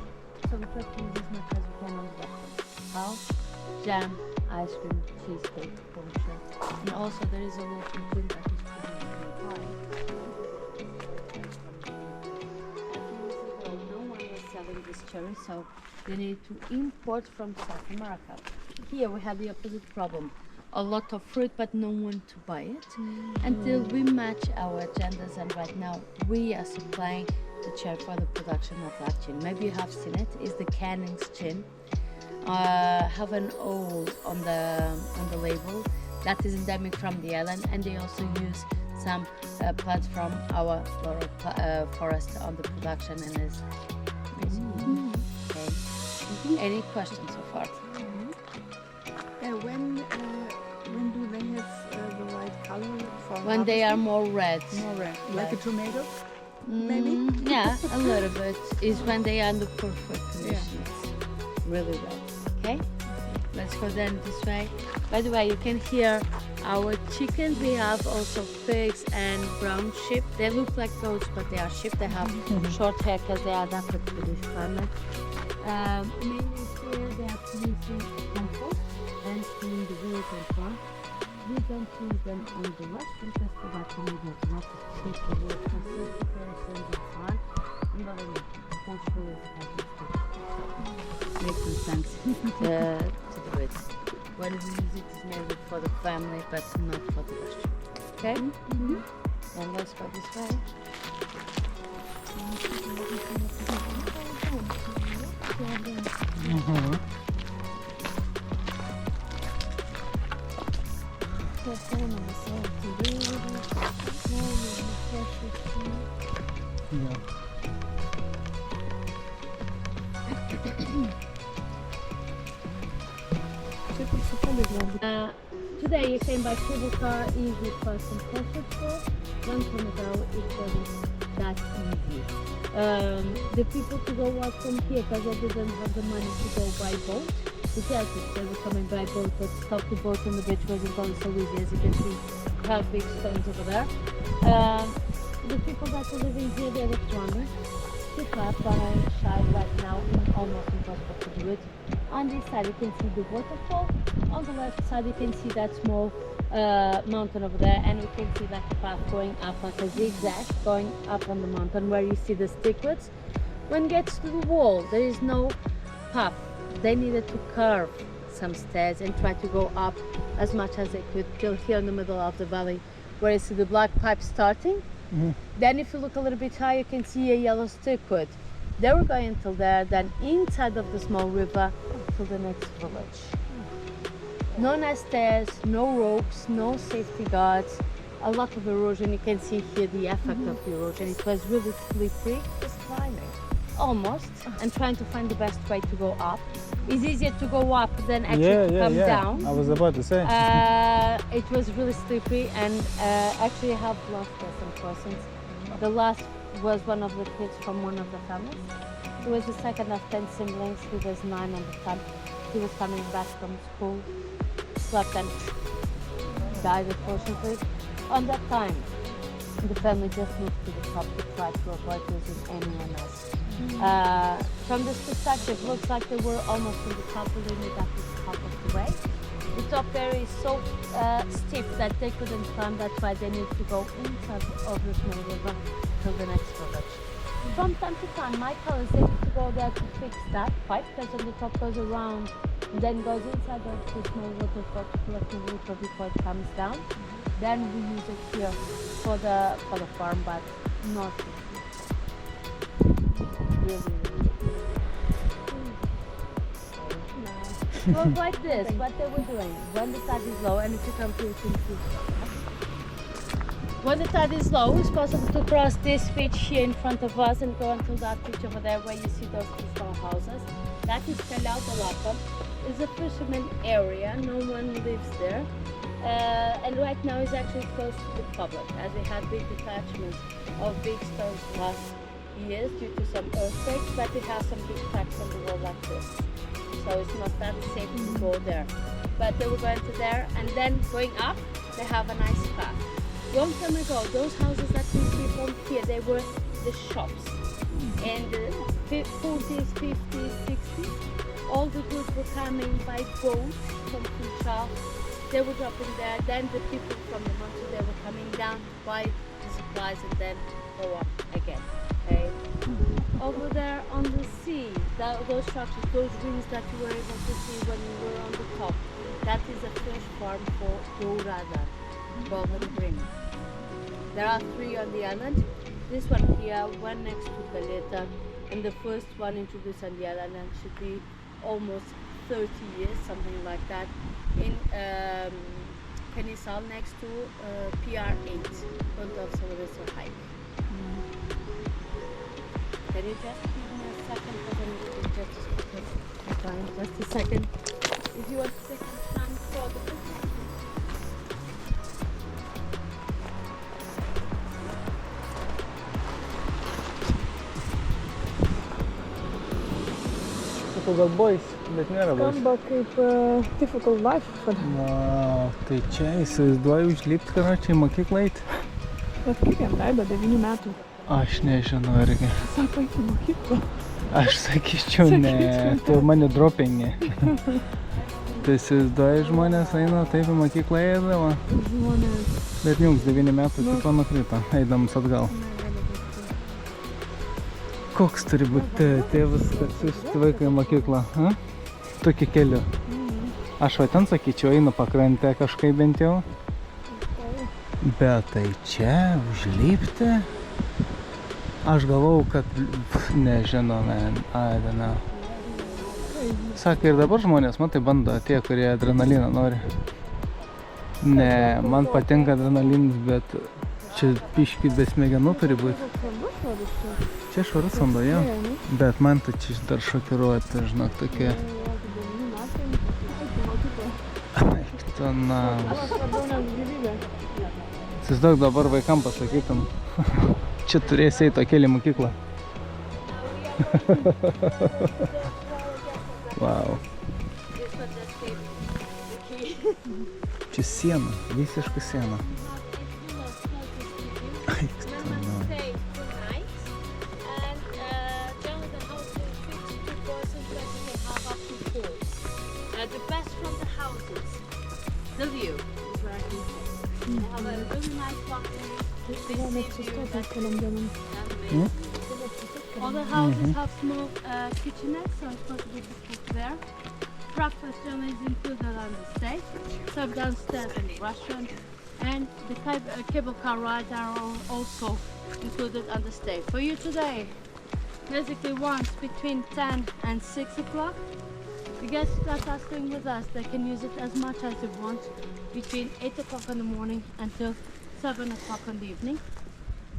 So we try to use as much as we can on the restaurant. How? Jam, ice cream, cheesecake, poncha. And also there is a local drink that is produced in the farm. No one was selling this cherry, so they need to import from South America. Here we have the opposite problem. A lot of fruit, but no one to buy it until we match our agendas. And right now we are supplying the cherry for the production of that gin. Maybe you have seen it. It's the Canning's gin. Have an O on the label that is endemic from the island, and they also use some plants from our floral forest on the production, and is amazing. Okay. Any questions so far? When do they have the right color for When they are more red. more red, like a tomato? Yeah, a little bit. Is when they are in the perfect condition. It's really red. Okay? Let's go then this way. By the way, you can hear our chickens. We have also pigs and brown sheep. They look like goats, but they are sheep. They have short hair because they are adapted to this climate. Mainly here they are producing compost and cleaning the village and farm. We don't use them on the restaurant just for that we need not to take the wood for certifications and so on. But Portugal is makes no sense to do it. When we use it, it's mainly for the family, but not for the restaurant. Okay? And let's go this way. Today you came by cable car, easy for some comfort tour. Long time ago it wasn't that easy. The people to go out from here because they didn't have the money to go by boat. the Jesuits. They were coming by boat, but stop the boat on the beach wasn't always so easy. As you can see, we have big stones over there. The people that are living here, they're astronomers. People are following shy right now, almost impossible to do it. On this side, you can see the waterfall. On the left side, you can see that small mountain over there, and you can see like a path going up, like a zigzag going up on the mountain where you see the sticklets. When it gets to the wall, there is no path. They needed to curve some stairs and try to go up as much as they could till here in the middle of the valley where you see the black pipe starting. Then if you look a little bit higher, you can see a yellow stickwood. They were going until there, then inside of the small river to the next village. No nice stairs, no ropes, no safety guards, a lot of erosion. You can see here the effect of the erosion. It was really slippery. Just climbing. Almost, and trying to find the best way to go up. It's easier to go up than actually to come down. I was about to say. It was really slippery, and actually I have lost some persons. The last was one of the kids from one of the families. He was the second of 10 siblings. He was 9 at the time. He was coming back from school, slept and died unfortunately. On that time, the family just moved to the top to try to avoid losing anyone else. From this perspective, looks like they were almost on the top of the limit at the top of the way. The top area is so steep that they couldn't climb. That's why they need to go inside of the small river till the next village. From time to time, my colleagues they need to go there to fix that pipe because on the top goes around, and then goes inside of the small waterfall to collect the water before it comes down. Then we use it here for the farm, but not really. Well, like this, what they were doing when the tide is low, and if you come to when the tide is low, it's possible to cross this beach here in front of us and go until that beach over there where you see those 2 small houses. That is Miradouro da Raposeira. It's a fisherman area, no one lives there. And right now it's actually closed to the public as we had big detachments of big stones last years due to some earthquakes, but we have some big cracks on the wall like this. So it's not that safe to go there. But they were going to there, and then going up, they have a nice path. Long time ago, those houses that we see from here, they were the shops. In the 40s, 50s, 60s, all the goods were coming by boat from Funchal. They were dropping there, then the people from the mountain, they were coming down to buy the supplies and then go up again. Okay? Over there on the sea, those structures, those rings that you were able to see when you were on the top, that is a fish farm for dourada, golden ring. There are 3 on the island. This one here, one next to Caleta, and the first one introduced on the island and should be almost 30 years, something like that, in Penisal next to PR8, front of Celebration Hike. Can you just give me a second, because I need to just time, just a second. If you want to take some time for the picture. Gal boys, bet nėra boys. Skamba kaip difficult life for them. Wow, tai čia įsivaizduoju užlipti karočiai į mokyklą eiti. Bet kaip jam leido 9 metų? Aš nežinau irgi. Sako, iki mokyklą. Aš sakyčiau, ne, tu mane dropingi. Tai įsivaizduoju, žmonės eina taip į mokyklą eidavo. Žmonės. Bet jums 9 metų tipo nukrito, eidamas atgal. Koks turi būti tėvas, kad siųsti vaiką į mokyklą? Tokį keliu. Aš va ten sakyčiau, einu pakrantę kažkaip bent jau. Bet tai čia užlipti? Aš galvau, kad nežinau, I don't know. Sakė, ir dabar žmonės, matai, bando tie, kurie adrenaliną nori. Ne, man patinka adrenalinas, bet čia biškį be smegenų turi būti. Čia švarus vanduo, jo. Bet man tai čia dar šokiruoti, žinok, tokie. Tu namas. Įsivaizduok dabar vaikam pasakytum, čia turėsi eiti kelią mokyklą. This but just gave the key. Čia siena, visiškai siena. Stay for night, and generally the house will fit 2 persons, but you can have up to 4. The best from the houses, the view is where I can say. They have a really nice balcony. All the houses have small kitchenettes, so it's possible to cook there. Breakfast generally is included on the stay. Served downstairs in the restaurant. And the cable car rides are also included on the stay. For you today, basically once between 10 and 6 o'clock, the guests that are staying with us, they can use it as much as they want between 8 o'clock in the morning until 7 o'clock in the evening.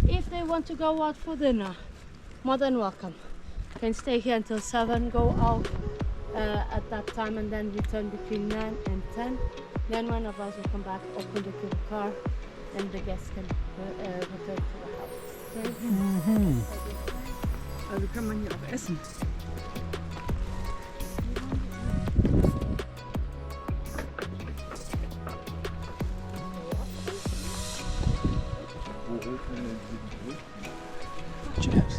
If they want to go out for dinner, more than welcome. Can stay here until 7, go out at that time and then return between 9 and 10. Then one of us will come back, open the cable car, and the guests can return to the house. Also kann man hier auch essen. Cheers.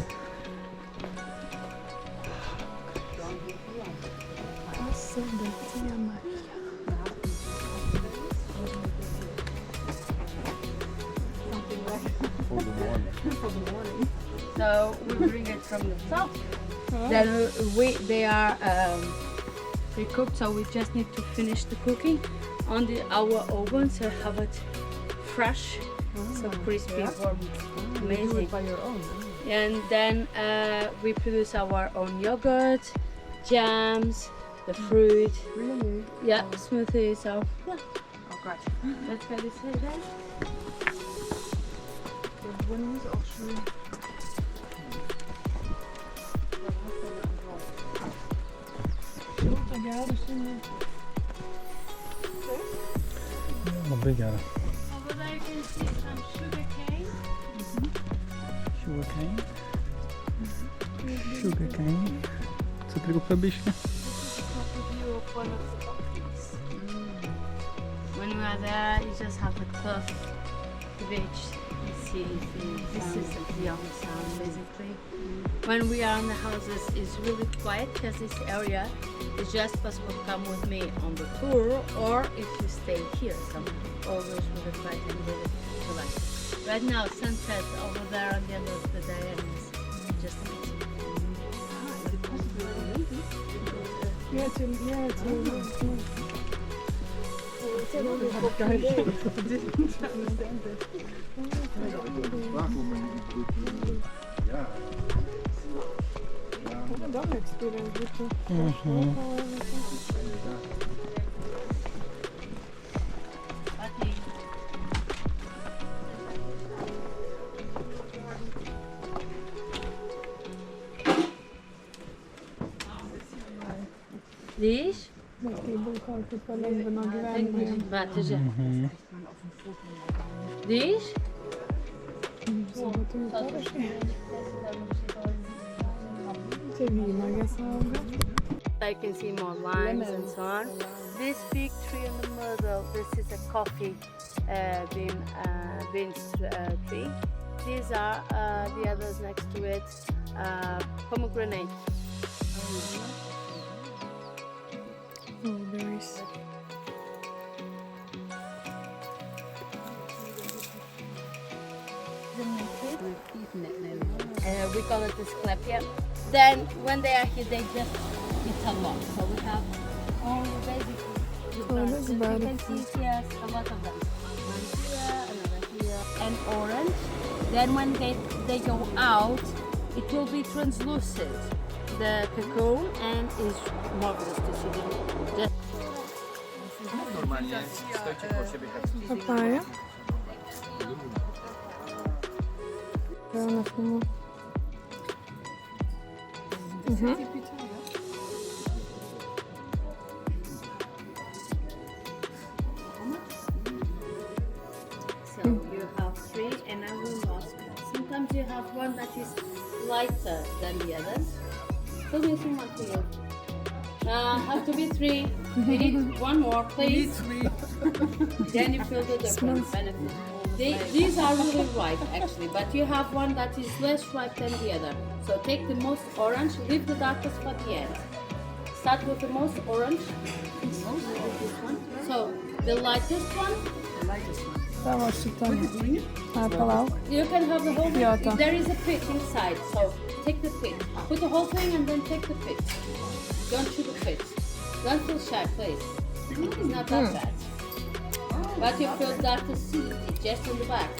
So we bring it from the south. Then they are pre-cooked, so we just need to finish the cooking on our oven, so have it fresh, so crispy, warm, amazing. By your own. And then we produce our own yogurt, jams, the fruit, Really? yeah, smoothies. So yeah, Oh Gott. that's what it says there. Der Brunnen ist auch schön. Labai gera. Over there you can see some sugar cane. Sugar cane. Sugar cane. Sutriko biškį. View of one of the properties. When we are there, you just have a tough beach. You see, this is the young sound basically. When we are in the houses, it's really quiet because this area is just possible to come with me on the tour, or if you stay here, always really quiet and really relax. Right now, sunset over there at the end of the day, and it's just amazing. Diz? Warte, já. Diz? I can see more limes and so on. This big tree in the middle, this is a coffee bean tree. These are the others next to it, pomegranate. Berries. We call it the sclepia. Then when they are here, they just eat a lot. So we have all basically that's you bad. can see here a lot of them. One here, another here, and orange. Then when they go out, it will be translucent, the cocoon, and is marvelous to see them. Just Papaya. Pełna filmu. so you have 3, and I will ask. Sometimes you have one that is lighter than the others. So this one for you. Have to be 3. We need one more, please. Then you feel the difference. These are really ripe actually, but you have one that is less ripe than the other. So take the most orange, leave the darkest for the end. Start with the most orange. So the lightest one. Tavo šitą. A, palauk. You can have the whole Yeah, thing. There is a pit inside, so take the pit. Put the whole thing and then take the pit. Don't chew the pit. Don't feel shy, please. It's not that bad. But you feel that acidity just on the back.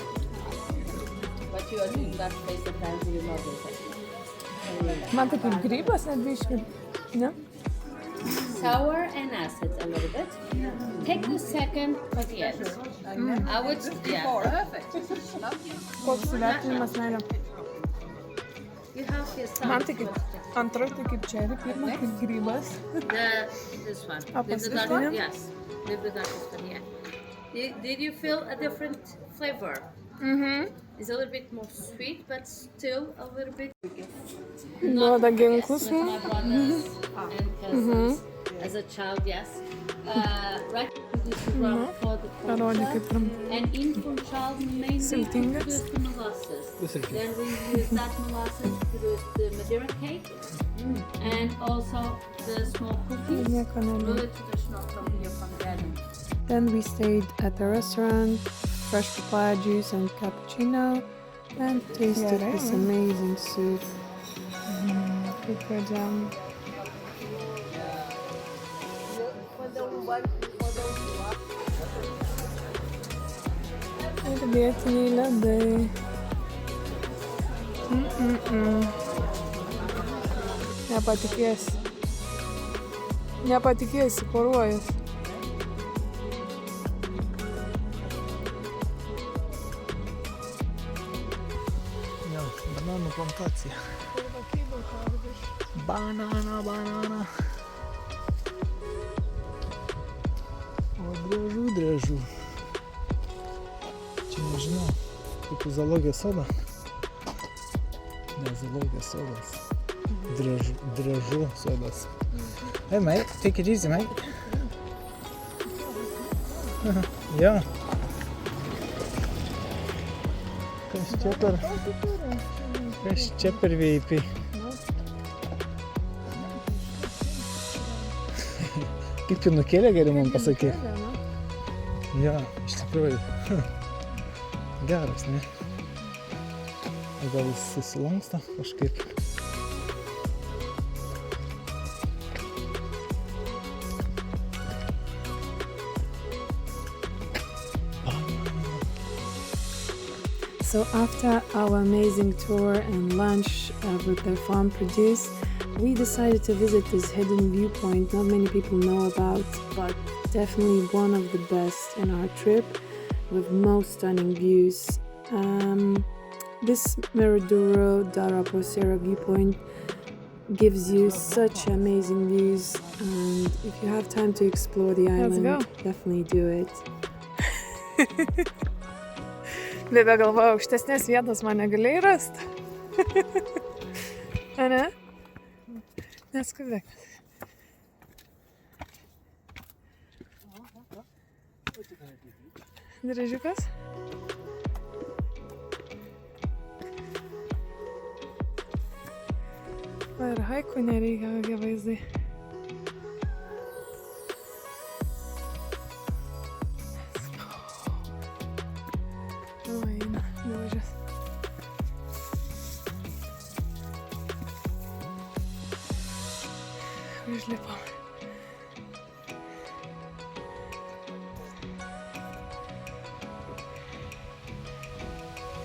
But you are doing that place the time you know this. Man tai kaip grybas, net biškai. Ne? Sour and acid a little bit. Take the second for the end. I would, yeah. Koks įvertinimas meilė. You have here some. Man tai kaip antras, tai kaip cherry, pirmas kaip grybas. This one. Oh, Leave the this dark, one? yes. Leave the darkest for the end. Did you feel a different flavor? It's a little bit more sweet, but still a little bit. Duoda ginklus. With my brothers and cousins. As a child, yes. Right, this is ground for the Parodė culture. kaip tam. And in from child mainly Siltingas. with the molasses. Then we use that molasses to do the Madeira cake and also the small cookies. Nieko nelieka. Really traditional from here from Ghana. Then we stayed at the restaurant, fresh papaya juice and cappuccino, and tasted this amazing soup. Kaip pradėjom. Ir vietiniai ledai. Nepatikėsi. Nepatikėsi, poruojas. Jo, bananų plantacija. Banana. O drežų. Čia nežinau, kaip zoologijos soda. Ne, zoologijos sodas. Drežų sodas. Hey mate, take it easy mate. Jo. Kas čia per veipiai? Kaip pinukėlė gali man pasakyti? Jo, iš tikrųjų. Geras, ne? O gal jis susilanksto kažkaip? So after our amazing tour and lunch with their farm produce, we decided to visit this hidden viewpoint not many people know about, but definitely one of the best in our trip with most stunning views. This Miradouro da Raposeira viewpoint gives you such amazing views, and if you have time to explore the island, definitely do it. Bebe galvoju, aukštesnės vietos man negalėjai rasti. Ane? Neskubėk. Drežiukas? Va ir haiku nereikia, kokie vaizdai. Eina, nuvažiuos. Užlipom.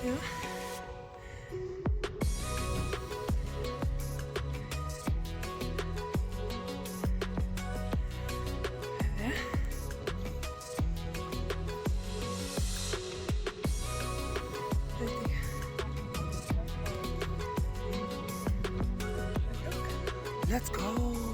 Jo. Let's go!